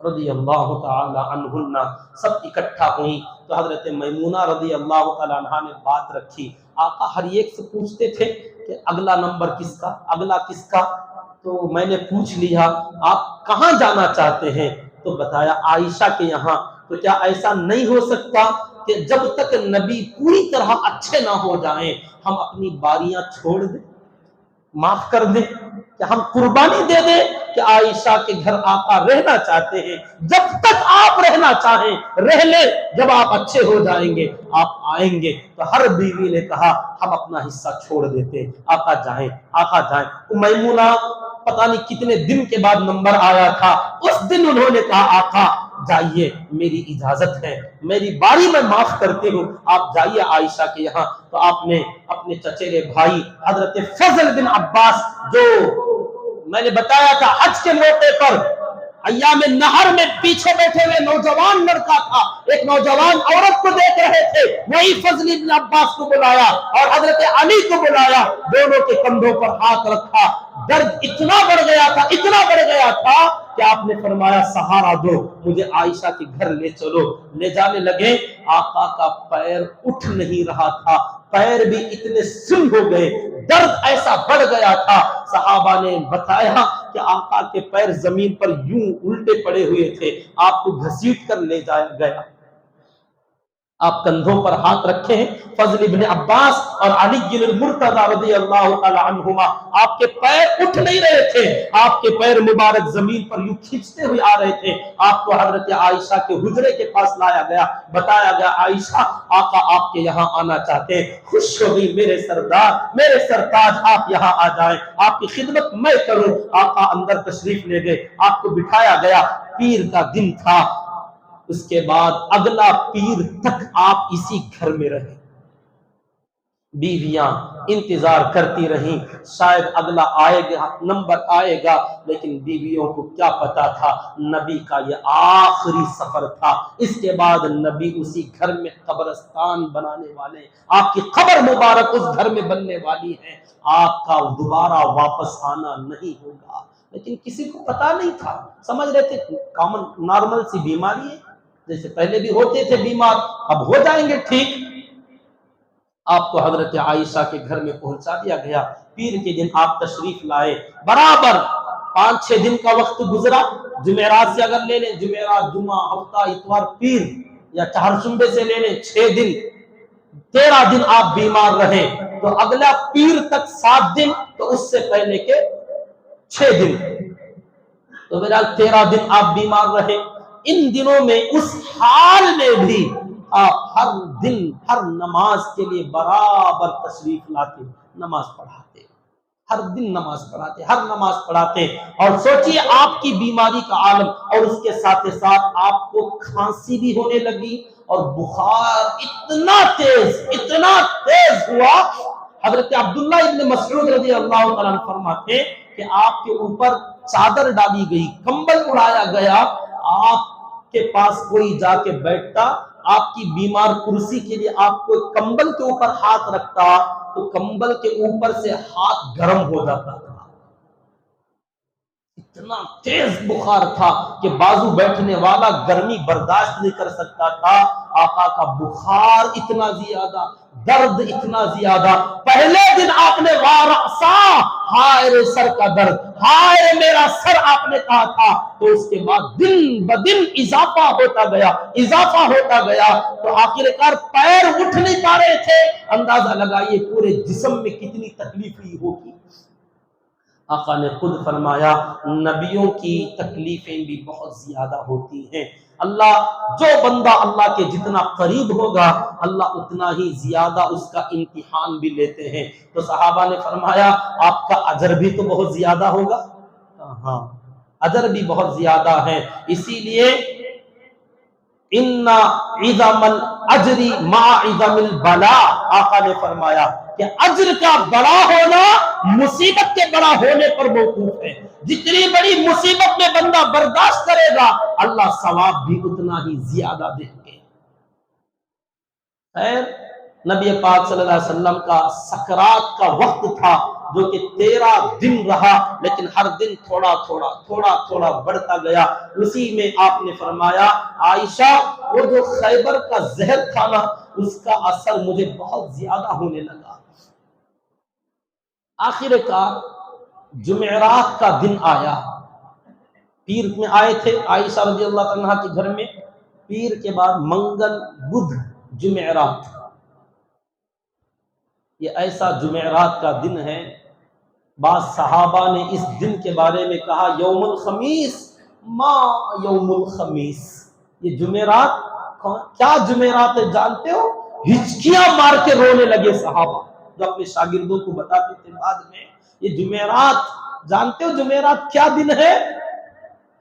رضی اللہ تعالی عنہن، سب اکٹھا ہوئی تو حضرت میمونہ رضی اللہ تعالی عنہا نے بات رکھی۔ آقا ہر ایک سے پوچھتے تھے کہ اگلا نمبر کس کا، اگلا کس کا، تو میں نے پوچھ لیا آپ کہاں جانا چاہتے ہیں، تو بتایا عائشہ کے یہاں۔ تو کیا ایسا نہیں ہو سکتا کہ جب تک نبی پوری طرح اچھے نہ ہو جائیں ہم اپنی باریاں چھوڑ دیں، معاف کر دیں، کہ ہم قربانی دے دیں کہ عائشہ کے گھر آقا رہنا چاہتے ہیں، جب تک آپ رہنا چاہیں رہ لیں، جب آپ اچھے ہو جائیں گے آپ آئیں گے۔ تو ہر بیوی نے کہا ہم اپنا حصہ چھوڑ دیتے، آقا جائیں، آقا جائیں۔ میمونہ پتہ نہیں کتنے دن کے بعد نمبر آیا تھا، اس دن انہوں نے کہا آقا جائیے، میری اجازت ہے، میری باری میں معاف کرتی ہوں، آپ جائیے عائشہ کے یہاں۔ تو آپ نے اپنے چچیرے بھائی حضرت فضل بن عباس، جو میں نے بتایا تھا حج کے موقع پر ایام نہر میں پیچھے بیٹھے ہوئے نوجوان لڑکا تھا، ایک نوجوان عورت کو دیکھ رہے تھے، وہی فضل بن عباس کو بلایا اور حضرت علی کو بلایا، دونوں کے کندھوں پر ہاتھ رکھا۔ درد اتنا بڑھ گیا تھا کہ آپ نے فرمایا سہارا دو مجھے عائشہ کے گھر لے چلو. لے جانے لگے, آقا کا پیر اٹھ نہیں رہا تھا, پیر بھی اتنے سن ہو گئے, درد ایسا بڑھ گیا تھا. صحابہ نے بتایا کہ آقا کے پیر زمین پر یوں الٹے پڑے ہوئے تھے, آپ کو گھسیٹ کر لے جایا گیا. آپ کندھوں پر ہاتھ رکھے ہیں. فضل ابن عباس اور علی المرتضی رضی اللہ تعالی عنہما, آپ کے پیر اٹھ نہیں رہے تھے, آپ کے پیر مبارک زمین پر یوں کھینچتے ہوئے آ رہے تھے. آپ کو حضرت عائشہ کے حجرے کے پاس لایا گیا, بتایا گیا عائشہ آقا آپ کے یہاں آنا چاہتے ہیں. خوش ہو گئی, میرے سردار میرے سرتاج آپ یہاں آ جائیں, آپ کی خدمت میں کروں. آقا اندر تشریف لے گئے, آپ کو بٹھایا گیا. پیر کا دن تھا, اس کے بعد اگلا پیر تک آپ اسی گھر میں رہے. بیویاں انتظار کرتی رہیں شاید اگلا آئے گا, نمبر آئے گا, لیکن بیویوں کو کیا پتا تھا نبی کا یہ آخری سفر تھا. اس کے بعد نبی اسی گھر میں قبرستان بنانے والے, آپ کی قبر مبارک اس گھر میں بننے والی ہے, آپ کا دوبارہ واپس آنا نہیں ہوگا. لیکن کسی کو پتا نہیں تھا, سمجھ رہے تھے کامن نارمل سی بیماری ہے, جیسے پہلے بھی ہوتے تھے بیمار, اب ہو جائیں گے ٹھیک. آپ کو حضرت عائشہ کے گھر میں پہنچا دیا گیا. پیر کے دن آپ تشریف لائے, برابر 5-6 دن کا وقت گزرا. جمعرات سے اگر لے لیں, جمعرات, جمعہ, ہفتہ, اتوار, پیر, یا چہارشنبے سے لے لیں 6 دن, 13 دن آپ بیمار رہے. تو اگلا پیر تک 7 دن, تو اس سے پہلے کے 6 دن, تو میرا 13 دن آپ بیمار رہے. ان دنوں میں اس حال میں بھی آپ ہر دن ہر نماز کے لیے برابر تشریف لاتے, نماز پڑھاتے, ہر دن نماز پڑھاتے, ہر نماز پڑھاتے. اور سوچئے آپ کی بیماری کا عالم, اور اس کے ساتھ ساتھ آپ کو کھانسی بھی ہونے لگی اور بخار اتنا تیز ہوا. حضرت عبداللہ ابن مسعود رضی اللہ تعالیٰ عنہ فرماتے کہ آپ کے اوپر چادر ڈالی گئی, کمبل اڑایا گیا, آپ کے پاس کوئی جا کے بیٹھتا, آپ کی بیمار کرسی کے لیے آپ کو کمبل کے اوپر ہاتھ رکھتا, تو کمبل کے اوپر سے ہاتھ گرم ہو جاتا تھا. اتنا تیز بخار تھا کہ بازو بیٹھنے والا گرمی برداشت نہیں کر سکتا تھا. آقا کا بخار اتنا زیادہ, درد اتنا زیادہ. پہلے دن آپ نے وارسا, ہائے رے سر کا درد, ہائے رے میرا سر آپ نے کہا تھا. تو اس کے بعد دن بدن اضافہ ہوتا گیا, تو آخرکار پیر اٹھ نہیں پا رہے تھے. اندازہ لگائیے پورے جسم میں کتنی تکلیف ہوئی ہوگی. آقا نے خود فرمایا نبیوں کی تکلیفیں بھی بہت زیادہ ہوتی ہیں. جو بندہ اللہ کے جتنا قریب ہوگا, اللہ اتنا ہی زیادہ اس کا امتحان بھی لیتے ہیں. تو صحابہ نے فرمایا آپ کا اجر بھی تو بہت زیادہ ہوگا. ہاں, اجر بھی بہت زیادہ ہے. اسی لیے ان عظم الاجر مع عظم البلاء, آقا نے فرمایا کہ اجر کا بڑا ہونا مصیبت کے بڑا ہونے پر موقوف ہے. جتنی بڑی مصیبت میں بندہ برداشت کرے گا, اللہ ثواب بھی اتنا ہی زیادہ دیں گے. خیر, نبی پاک صلی اللہ علیہ وسلم کا سکرات کا وقت تھا, جو کہ 13 دن رہا, لیکن ہر دن تھوڑا تھوڑا بڑھتا گیا. اسی میں آپ نے فرمایا عائشہ, وہ جو خیبر کا زہر تھا نا, اس کا اثر مجھے بہت زیادہ ہونے لگا. آخر کار جمعرات کا دن آیا, پیر میں آئے تھے عائشہ رضی اللہ عنہا کے گھر میں. پیر کے بعد منگل, بدھ, جمعرات, یہ ایسا جمعرات کا دن ہے. بعض صحابہ نے اس دن کے بارے میں کہا یوم الخمیس, ما یوم الخمیس, یہ جمعرات کیا جمعرات ہے جانتے ہو؟ ہچکیاں مار کے رونے لگے صحابہ, جو اپنے شاگردوں کو بتاتے تھے بعد میں, یہ جمعرات جانتے ہو جمعرات کیا دن ہے؟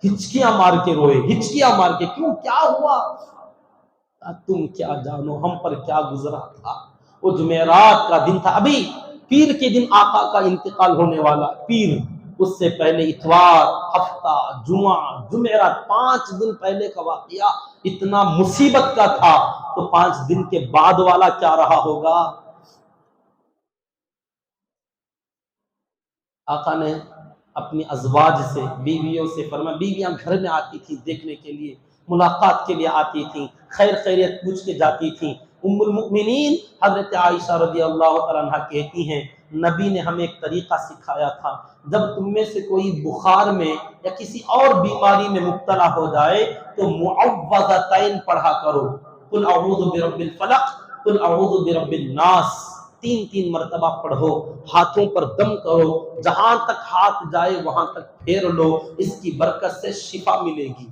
ہچکیاں مار کے روئے, ہچکیاں مار کے. کیوں, کیا ہوا؟ تم کیا جانو ہم پر کیا گزرا تھا. وہ جمعرات کا دن تھا. ابھی پیر کے دن آقا کا انتقال ہونے والا, پیر, اس سے پہلے اتوار, ہفتہ, جمعہ, جمعرات, 5 دن پہلے کا واقعہ اتنا مصیبت کا تھا, تو 5 دن کے بعد والا کیا رہا ہوگا. آقا نے اپنی ازواج سے، بیویوں سے فرمایا، بیویاں گھر میں آتی تھیں دیکھنے کے لیے، ملاقات کے لیے آتی تھیں، خیر خیریت پوچھ کے جاتی تھیں۔ ام المؤمنین حضرت عائشہ رضی اللہ تعالیٰ عنہ کہتی ہیں نبی نے ہمیں ایک طریقہ سکھایا تھا، جب تم میں سے کوئی بخار میں یا کسی اور بیماری میں مبتلا ہو جائے تو معوذتین پڑھا کرو، قل اعوذ برب الفلق، قل اعوذ برب الناس، تین تین مرتبہ پڑھو، ہاتھوں پر دم کرو، جہاں تک ہاتھ جائے وہاں تک پھیر لو، اس کی برکت سے شفا ملے گی۔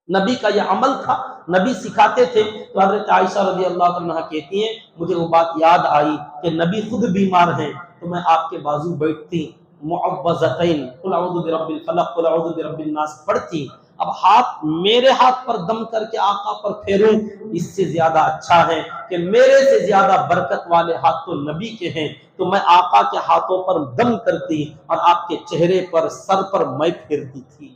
نبی کا یہ عمل تھا، نبی سکھاتے تھے۔ تو حضرت عائشہ رضی اللہ عنہ کہتی ہیں مجھے وہ بات یاد آئی کہ نبی خود بیمار ہیں تو میں آپ کے بازو بیٹھتی، معوذتین، قل اعوذ برب الفلق، قل اعوذ برب الناس پڑھتی۔ اب ہاتھ میرے ہاتھ پر دم کر کے آقا پر پھیروں، اس سے زیادہ اچھا ہے کہ میرے سے زیادہ برکت والے ہاتھ تو نبی کے ہیں، تو میں آقا کے ہاتھوں پر دم کرتی اور آپ کے چہرے پر، سر پر میں پھیرتی تھی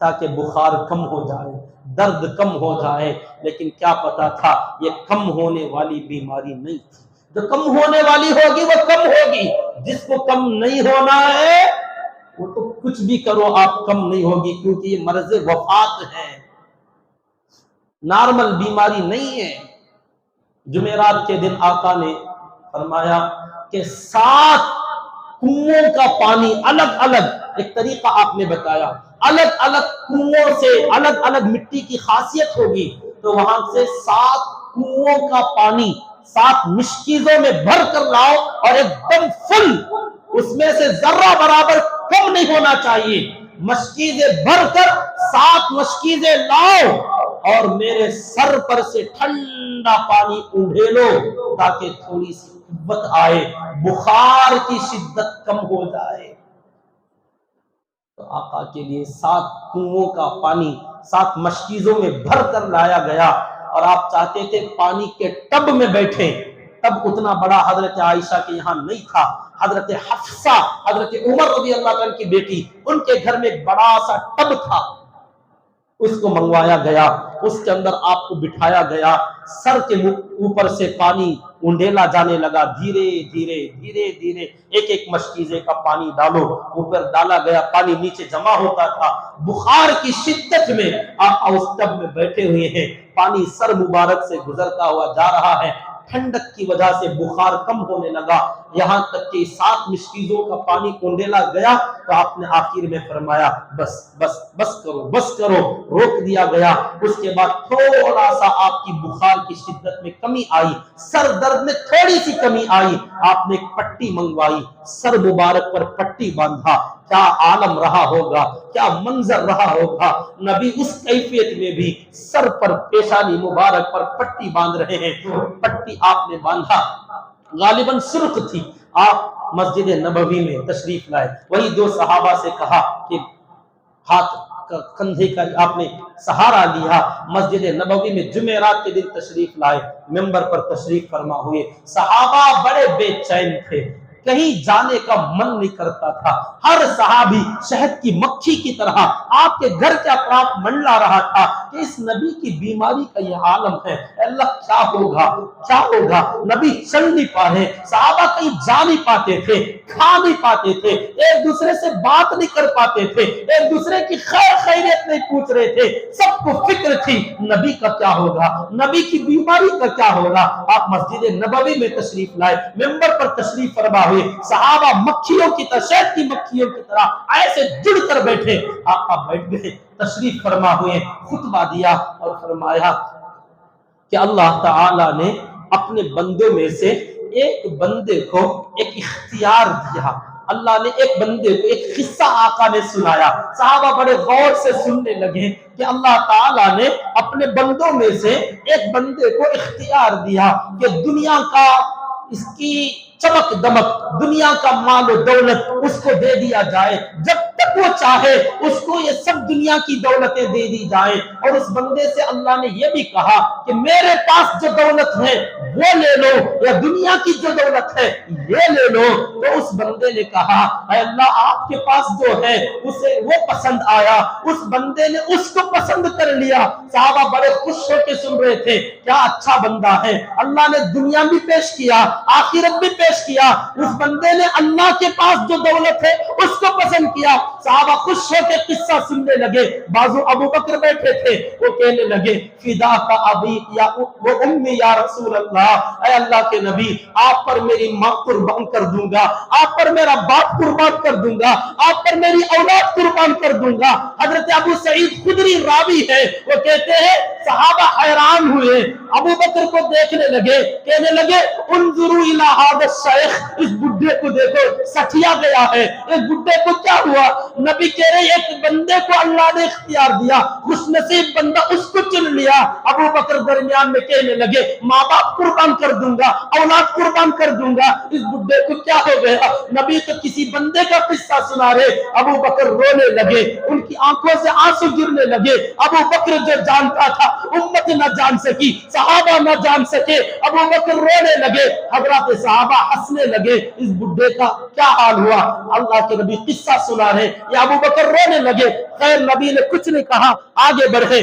تاکہ بخار کم ہو جائے، درد کم ہو جائے۔ لیکن کیا پتا تھا یہ کم ہونے والی بیماری نہیں تھی، جو کم ہونے والی ہوگی وہ کم ہوگی، جس کو کم نہیں ہونا ہے وہ تو کچھ بھی کرو آپ کم نہیں ہوگی، کیونکہ یہ مرض وفات ہے، نارمل بیماری نہیں ہے۔ جمعرات کے دن آقا نے فرمایا کہ 7 کنووں کا پانی الگ الگ، ایک طریقہ آپ نے بتایا، الگ الگ کنووں سے، الگ الگ مٹی کی خاصیت ہوگی تو وہاں سے 7 کنووں کا پانی 7 مشکیزوں میں بھر کر لاؤ، اور ایک دم فل، اس میں سے ذرہ برابر کم نہیں ہونا چاہیے، مشکیزیں بھر کر 7 مشکیزیں لاؤ اور میرے سر پر سے ٹھنڈا پانی اونڈھیلو تاکہ تھوڑی سی قوت آئے، بخار کی شدت کم ہو جائے۔ تو آقا کے لیے 7 کنووں کا پانی 7 مشکیزوں میں بھر کر لایا گیا، اور آپ چاہتے تھے پانی کے ٹب میں بیٹھیں۔ ٹب اتنا بڑا حضرت عائشہ کے یہاں نہیں تھا، حضرت حفصہ، حضرت عمر رضی اللہ عنہ کی بیٹی، ان کے گھر میں ایک بڑا سا ٹب تھا، اس کو منگوایا گیا، اس کے اندر آپ کو بٹھایا گیا، سر کے اوپر سے پانی اونڈیلا جانے لگا، دھیرے دھیرے دھیرے دھیرے ایک ایک مشکیزے کا پانی ڈالو، اوپر ڈالا گیا، پانی نیچے جمع ہوتا تھا۔ بخار کی شدت میں آپ اس ٹب میں بیٹھے ہوئے ہیں، پانی سر مبارک سے گزرتا ہوا جا رہا ہے، ٹھنڈک کی وجہ سے بخار کم ہونے لگا، یہاں تک کہ 7 مشکیزوں کا پانی کنڈیلا گیا تو آپ نے آخر میں فرمایا بس بس بس کرو، بس کرو، روک دیا گیا۔ اس کے بعد تھوڑا سا آپ کی بخار کی شدت میں کمی آئی، سر درد میں تھوڑی سی کمی آئی، آپ نے ایک پٹی منگوائی، سر مبارک پر پٹی باندھا۔ کیا عالم رہا ہوگا، کیا منظر رہا ہوگا، نبی اس کیفیت میں بھی سر پر، پیشانی مبارک پر پٹی باندھ رہے ہیں۔ پٹی آپ نے باندھا، غالباً سرخ تھی، آپ مسجد نبوی میں تشریف لائے، وہی 2 صحابہ سے کہا کہ ہاتھ کندھے کا آپ نے سہارا لیا، مسجد نبوی میں جمعرات کے دن تشریف لائے، ممبر پر تشریف فرما ہوئے، صحابہ بڑے بے چین تھے، کہیں جانے کا من نہیں کرتا تھا، ہر صحابی شہد کی مکھی کی طرح آپ کے گھر کے اطراف منڈلا رہا تھا کہ اس نبی کی بیماری کا یہ عالم ہے، اللہ کیا ہوگا کیا ہوگا، نبی چل نہیں پا رہے، صحابہ کہیں جا نہیں پاتے تھے، کھا نہیں پاتے تھے، ایک دوسرے سے بات نہیں کر پاتے تھے، ایک دوسرے کی خیر خیریت نہیں پوچھ رہے تھے، سب کو فکر تھی نبی کا کیا ہوگا، نبی کی بیماری کا کیا ہوگا۔ آپ مسجد نبوی میں تشریف لائے، ممبر پر تشریف فرما ہوئے، صحابہ مکھیوں کی طرح، شہد کی مکھیوں کی طرح ایسے جڑ کر بیٹھے، آقا بیٹھ گئے، تشریف فرما ہوئے، خطبہ دیا اور فرمایا کہ اللہ تعالی نے اپنے بندوں میں سے ایک بندے کو ایک اختیار دیا، اللہ نے ایک بندے کو ایک قصہ آقا نے سنایا، صحابہ بڑے غور سے سننے لگے کہ اللہ تعالیٰ نے اپنے بندوں میں سے ایک بندے کو اختیار دیا کہ دنیا کا، اس کی چمک دمک، دنیا کا مال و دولت اس کو دے دیا جائے، جب تک وہ چاہے اس کو یہ سب دنیا کی دولتیں دے دی جائیں، اور اس بندے سے اللہ نے یہ بھی کہا کہ میرے پاس جو دولت ہے وہ لے لو، یا دنیا کی جو دولت ہے یہ لے لو، تو اس بندے نے کہا اے اللہ آپ کے پاس جو ہے اسے وہ پسند آیا، اس بندے نے اس کو پسند کر لیا۔ صحابہ بڑے خوش ہو کے سن رہے تھے، کیا اچھا بندہ ہے، اللہ نے دنیا بھی پیش کیا، آخرت بھی پیش کیا، اس بندے نے اللہ کے پاس جو دولت ہے اس کو پسند کیا۔ صحابہ خوش ہو کے قصہ سننے لگے۔ بازو ابو بکر بیٹھے تھے، وہ کہنے لگے فدا کا ابی یا وہ امی یا رسول اللہ، اے اللہ کے نبی آپ پر میری ماں قربان کر دوں گا، آپ پر میرا باپ قربان کر دوں گا، آپ پر میری اولاد قربان کر دوں گا۔ حضرت ابو سعید خدری راوی ہے، وہ کہتے ہیں صحابہ حیران ہوئے، ابو بکر کو دیکھنے لگے، کہنے لگے انظروا الی ھذا الشیخ، اس بڈھے کو دیکھو سٹیا گیا ہے، اس بڈھے کو کیا ہوا؟ نبی کہہ رہے ایک بندے کو اللہ نے اختیار دیا، خوش نصیب بندہ اس کو چن لیا۔ ابو بکر درمیان میں کہنے لگے ماں باپ قربان کر دوں گا، اولاد قربان کر دوں گا، اس بڈھے کو کیا ہو گیا؟ نبی تو کسی بندے کا قصہ سنا رہے۔ ابو بکر رونے لگے، ان کی آنکھوں سے آنسو گرنے لگے۔ ابو بکر جو جانتا تھا امت نہ جان سکی، صحابہ نہ جان سکے، ابو بکر رونے لگے، حضرات صحابہ ہنسنے لگے، اس بڈھے کا کیا حال ہوا؟ اللہ کے نبی قصہ سنا رہے، یا ابو بکر رونے لگے۔ خیر نبی نے کچھ نہیں کہا، آگے بڑھے،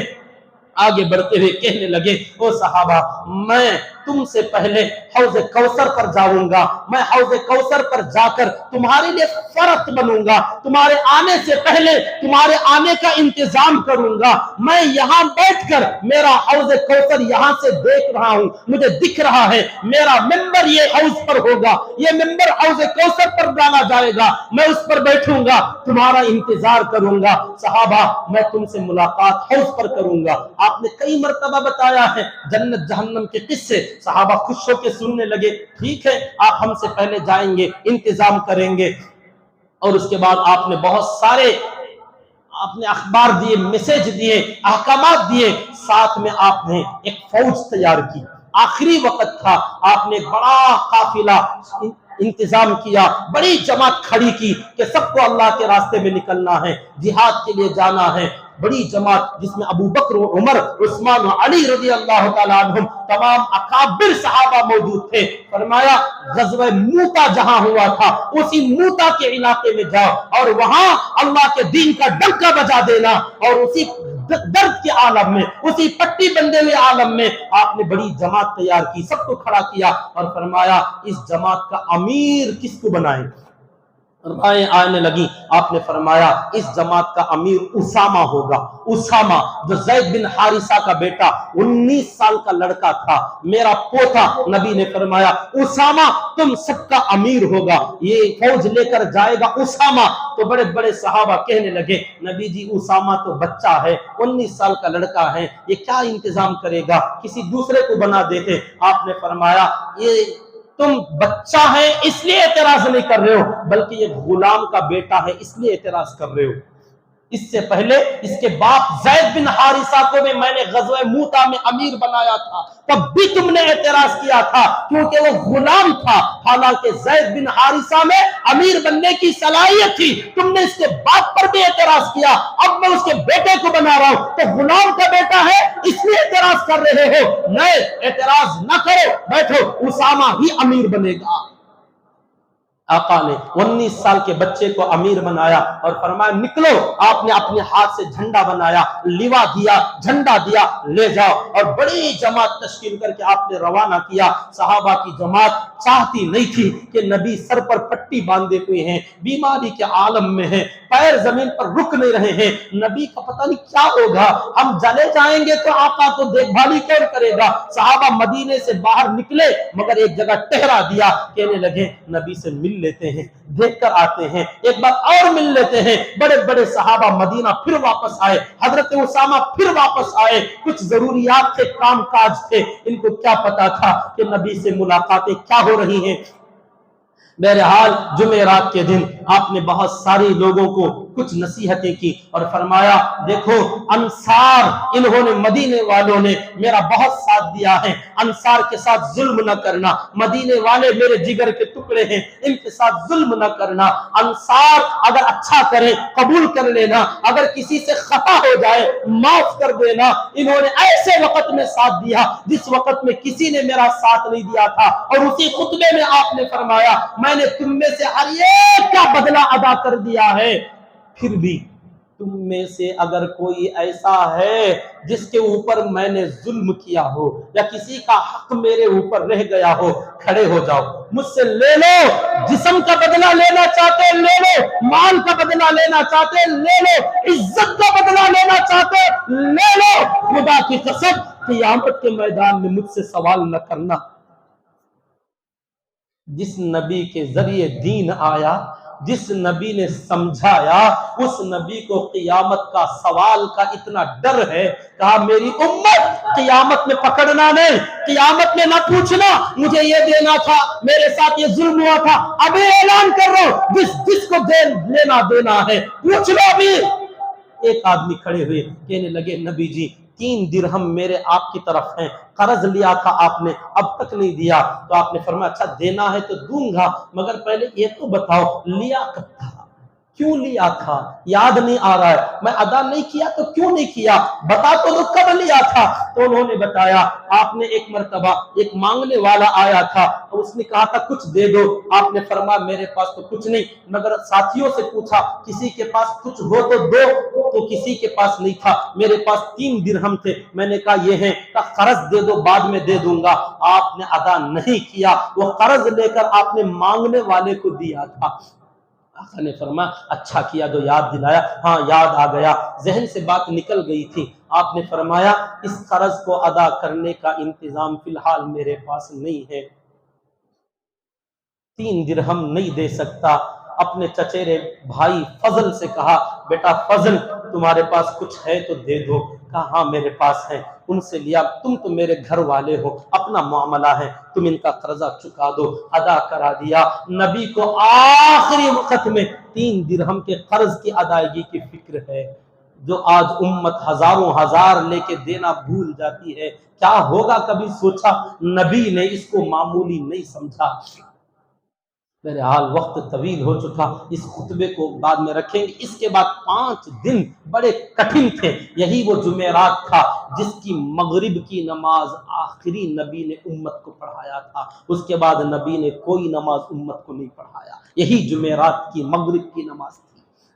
آگے بڑھتے ہوئے کہنے لگے او صحابہ میں تم سے پہلے حوض کوثر پر جاؤں گا، میں حوض کوثر پر جا کر تمہارے لیے فرت بنوں گا، تمہارے آنے سے پہلے تمہارے آنے کا انتظام کروں گا، میں یہاں بیٹھ کر میرا حوض کوثر یہاں سے دیکھ رہا ہوں، مجھے دکھ رہا ہے، میرا ممبر یہ حوض پر ہوگا، یہ ممبر حوض کوثر پر ڈالا جائے گا، میں اس پر بیٹھوں گا، تمہارا انتظار کروں گا۔ صحابہ میں تم سے ملاقات حوض پر کروں گا۔ آپ نے کئی مرتبہ بتایا ہے جنت جہنم کے قصے، صحابہ خوش ہو کے سننے لگے، ٹھیک ہے آپ ہم سے پہلے جائیں گے، انتظام کریں گے۔ اور اس کے بعد آپ نے بہت سارے آپ نے اخبار دیے، میسج دیے، احکامات دیے، ساتھ میں آپ نے ایک فوج تیار کی، آخری وقت تھا، آپ نے ایک بڑا قافلہ انتظام کیا، بڑی جماعت کھڑی کی کہ سب کو اللہ کے راستے میں نکلنا ہے، جہاد کے لیے جانا ہے۔ بڑی جماعت جس میں ابو بکر و عمر عثمان و علی رضی اللہ تعالیٰ عنہم تمام اکابر صحابہ موجود تھے۔ فرمایا غزوہ موتا جہاں ہوا تھا اسی موتا کے علاقے میں جاؤ اور وہاں اللہ کے دین کا ڈنکا بجا دینا، اور اسی درد کے عالم میں، اسی پٹی بندے ہوئے عالم میں آپ نے بڑی جماعت تیار کی، سب کو کھڑا کیا اور فرمایا اس جماعت کا امیر کس کو بنائیں؟ رائے آنے لگی، آپ نے فرمایا اس جماعت کا امیر اسامہ ہوگا۔ اسامہ جو زید بن حارثہ کا بیٹا 19 سال کا لڑکا تھا، میرا پوتا، نبی نے فرمایا اسامہ تم سب کا امیر ہوگا، یہ فوج لے کر جائے گا اسامہ۔ تو بڑے بڑے صحابہ کہنے لگے نبی جی اسامہ تو بچہ ہے، 19 سال کا لڑکا ہے، یہ کیا انتظام کرے گا، کسی دوسرے کو بنا دیتے۔ آپ نے فرمایا یہ تم بچہ ہے اس لیے اعتراض نہیں کر رہے ہو، بلکہ یہ غلام کا بیٹا ہے اس لیے اعتراض کر رہے ہو۔ اس سے پہلے اس کے باپ زید بن حارثہ کو میں نے غزوہ موتا میں امیر بنایا تھا، تب بھی تم نے اعتراض کیا تھا کیونکہ وہ غلام تھا، حالانکہ زید بن حارثہ میں امیر بننے کی صلاحیت تھی، تم نے اس کے باپ پر بھی اعتراض کیا، اب میں اس کے بیٹے کو بنا رہا ہوں تو غلام کا بیٹا ہے اس لیے اعتراض کر رہے ہو، نہیں اعتراض نہ کرو، بیٹھو، اسامہ ہی امیر بنے گا۔ آقا نے 19 سال کے بچے کو امیر بنایا اور فرمایا نکلو، آپ نے اپنے ہاتھ سے جھنڈا بنایا، لیوا دیا، جھنڈا دیا، لے جاؤ، اور بڑی جماعت تشکیل کر کے آپ نے روانہ کیا۔ صحابہ کی جماعت چاہتی نہیں تھی کہ نبی سر پر پٹی باندھے ہوئے ہیں، بیماری کے عالم میں ہیں، پیر زمین پر رک نہیں رہے ہیں، نبی کا پتہ نہیں کیا ہوگا، ہم جلے جائیں گے تو آقا کو دیکھ بھالی کون کرے گا۔ صحابہ مدینے سے باہر نکلے مگر ایک جگہ ٹہرا دیا، کہنے لگے نبی سے مل لیتے ہیں، دیکھ کر آتے ہیں، ایک بار اور مل لیتے ہیں۔ بڑے بڑے صحابہ مدینہ پھر واپس آئے، حضرت اسامہ پھر واپس آئے، کچھ ضروریات تھے، کام کاج تھے، ان کو کیا پتا تھا کہ نبی سے ملاقاتیں کیا ہو رہی ہیں۔ بہرحال جمعرات کے دن آپ نے بہت سارے لوگوں کو کچھ نصیحتیں کی اور فرمایا دیکھو انصار انہوں نے مدینے والوں نے میرا بہت ساتھ دیا ہے، انصار کے ساتھ ظلم نہ کرنا، مدینے والے میرے جگر کے ٹکڑے ہیں ان کے ساتھ ظلم نہ کرنا، انصار اگر اچھا کرے قبول کر لینا، اگر کسی سے خطا ہو جائے معاف کر دینا۔ انہوں نے ایسے وقت میں ساتھ دیا جس وقت میں کسی نے میرا ساتھ نہیں دیا تھا، اور اسی خطبے میں آپ نے فرمایا میں نے تم میں سے ہر ایک کا بدلہ ادا کر دیا ہے، پھر بھی تم میں سے اگر کوئی ایسا ہے جس کے اوپر میں نے ظلم کیا ہو یا کسی کا حق میرے اوپر رہ گیا ہو، کھڑے ہو جاؤ مجھ سے لے لو، جسم کا بدلہ لینا چاہتے لے لو، مال کا بدلہ لینا چاہتے لے لو، عزت کا بدلہ لینا چاہتے لے لو، خدا کی قسم قیامت کے میدان میں مجھ سے سوال نہ کرنا۔ جس نبی کے ذریعے دین آیا، جس نبی نے سمجھایا، اس نبی کو قیامت کا سوال کا اتنا ڈر ہے، کہا میری امت قیامت میں پکڑنا نہیں، قیامت میں نہ پوچھنا مجھے یہ دینا تھا، میرے ساتھ یہ ظلم ہوا تھا، ابھی اعلان کر رہا ہوں جس کو لینا دینا ہے پوچھ لو ابھی۔ ایک آدمی کھڑے ہوئے کہنے لگے نبی جی 3 درہم میرے آپ کی طرف ہیں، قرض لیا تھا آپ نے اب تک نہیں دیا۔ تو آپ نے فرمایا اچھا دینا ہے تو دوں گا، مگر پہلے یہ تو بتاؤ لیا کب تھا، کیوں لیا تھا؟ یاد نہیں آ رہا ہے، میں ادا نہیں کیا تو کیوں نہیں کیا، بتا تو کب لیا تھا؟ تو انہوں نے بتایا آپ نے ایک مرتبہ ایک مانگنے والا آیا تھا اور اس نے کہا تھا کچھ دے دو، آپ نے فرمایا میرے پاس تو کچھ نہیں، مگر ساتھیوں سے پوچھا کسی کے پاس کچھ ہو تو دو، تو کسی کے پاس نہیں تھا، میرے پاس 3 درہم تھے، میں نے کہا یہ ہیں، قرض دے دو بعد میں دے دوں گا، آپ نے ادا نہیں کیا، وہ قرض لے کر آپ نے مانگنے والے کو دیا تھا۔ آقا نے فرمایا اچھا کیا جو یاد دلایا، ہاں یاد آ گیا، ذہن سے بات نکل گئی تھی۔ آپ نے فرمایا اس قرض کو ادا کرنے کا انتظام فی الحال میرے پاس نہیں ہے، 3 درہم نہیں دے سکتا۔ اپنے چچیرے بھائی فضل سے کہا بیٹا فضل تمہارے پاس کچھ ہے تو دے دو، کہا ہاں میرے پاس ہے، ان سے لیا، تم تو میرے گھر والے ہو، اپنا معاملہ ہے، تم ان کا قرضہ چکا دو، ادا کرا دیا۔ نبی کو آخری وقت میں 3 درہم کے قرض کی ادائیگی کی فکر ہے، جو آج امت ہزاروں ہزار لے کے دینا بھول جاتی ہے، کیا ہوگا کبھی سوچا؟ نبی نے اس کو معمولی نہیں سمجھا۔ میرے حال وقت طویل ہو چکا، اس خطبے کو بعد میں رکھیں گے۔ اس کے بعد 5 دن بڑے کٹھن تھے، یہی وہ جمعرات تھا جس کی مغرب کی نماز آخری نبی نے امت کو پڑھایا تھا، اس کے بعد نبی نے کوئی نماز امت کو نہیں پڑھایا، یہی جمعرات کی مغرب کی نماز تھی،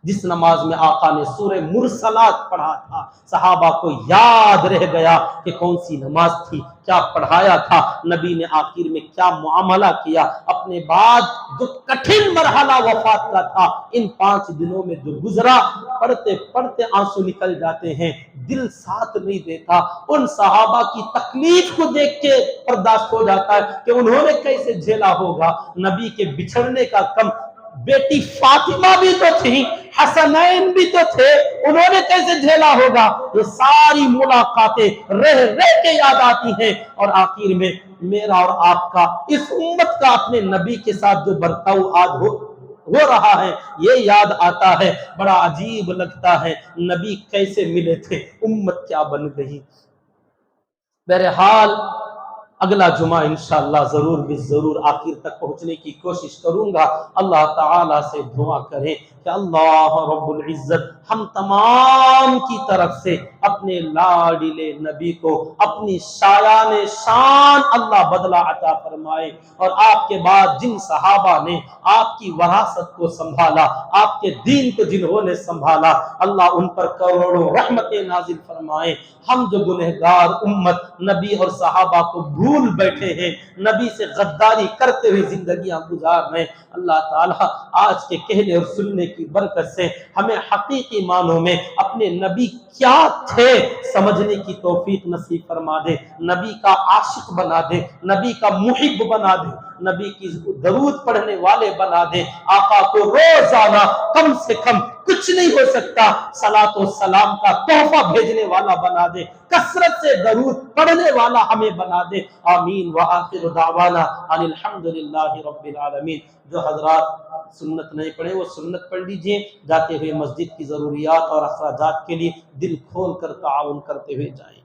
جس نماز میں آقا نے سورہ مرسلات پڑھا تھا۔ صحابہ کو یاد رہ گیا کہ کون سی نماز تھی، کیا پڑھایا تھا، نبی نے آخر میں کیا معاملہ کیا، اپنے بعد جو کٹھن مرحلہ وفات کا تھا ان 5 دنوں میں جو گزرا، پڑھتے پڑھتے آنسو نکل جاتے ہیں، دل ساتھ نہیں دیتا۔ ان صحابہ کی تکلیف کو دیکھ کے برداشت ہو جاتا ہے کہ انہوں نے کیسے جھیلا ہوگا نبی کے بچھڑنے کا غم۔ بیٹی فاطمہ بھی تو تھی، حسنین بھی تو تھے، انہوں نے کیسے جھیلا ہوگا؟ یہ ساری ملاقاتیں رہ رہ کے یاد آتی ہیں، اور آخر میں میرا اور آپ کا اس امت کا اپنے نبی کے ساتھ جو برتاؤ آج ہو رہا ہے یہ یاد آتا ہے، بڑا عجیب لگتا ہے، نبی کیسے ملے تھے، امت کیا بن گئی۔ بہرحال اگلا جمعہ انشاءاللہ ضرور ضرور آخر تک پہنچنے کی کوشش کروں گا۔ اللہ تعالیٰ سے دعا کریں کہ اللہ رب العزت ہم تمام کی طرف سے اپنے لاڈلے نبی کو اپنی شایان شان اللہ بدلہ عطا فرمائے، اور آپ کے بعد جن صحابہ نے آپ کی وراثت کو سنبھالا، آپ کے دین کو جنہوں نے سنبھالا، اللہ ان پر کروڑوں رحمتیں نازل فرمائے۔ ہم جو گنہگار امت نبی اور صحابہ کو بھول بیٹھے ہیں، نبی سے غداری کرتے ہوئے زندگیاں گزار رہے ہیں، اللہ تعالیٰ آج کے کہنے اور سننے کی برکت سے ہمیں حقیقی معنوں میں اپنے نبی کیا تھے سمجھنے کی توفیق نصیب فرما دے، نبی کا عاشق بنا دے، نبی کا محب بنا دے، نبی کی درود پڑھنے والے بنا دے، آقا کو روزانہ کم سے کم کچھ نہیں ہو سکتا صلاۃ و سلام کا تحفہ بھیجنے والا بنا دے، کثرت سے درود پڑھنے والا ہمیں بنا دے، آمین۔ وآخر دعوانا ان الحمدللہ رب العالمین۔ جو حضرات سنت نہیں پڑھے وہ سنت پڑھ لیجئے، جاتے ہوئے مسجد کی ضروریات اور اخراجات کے لیے دل کھول کر تعاون کرتے ہوئے جائیں۔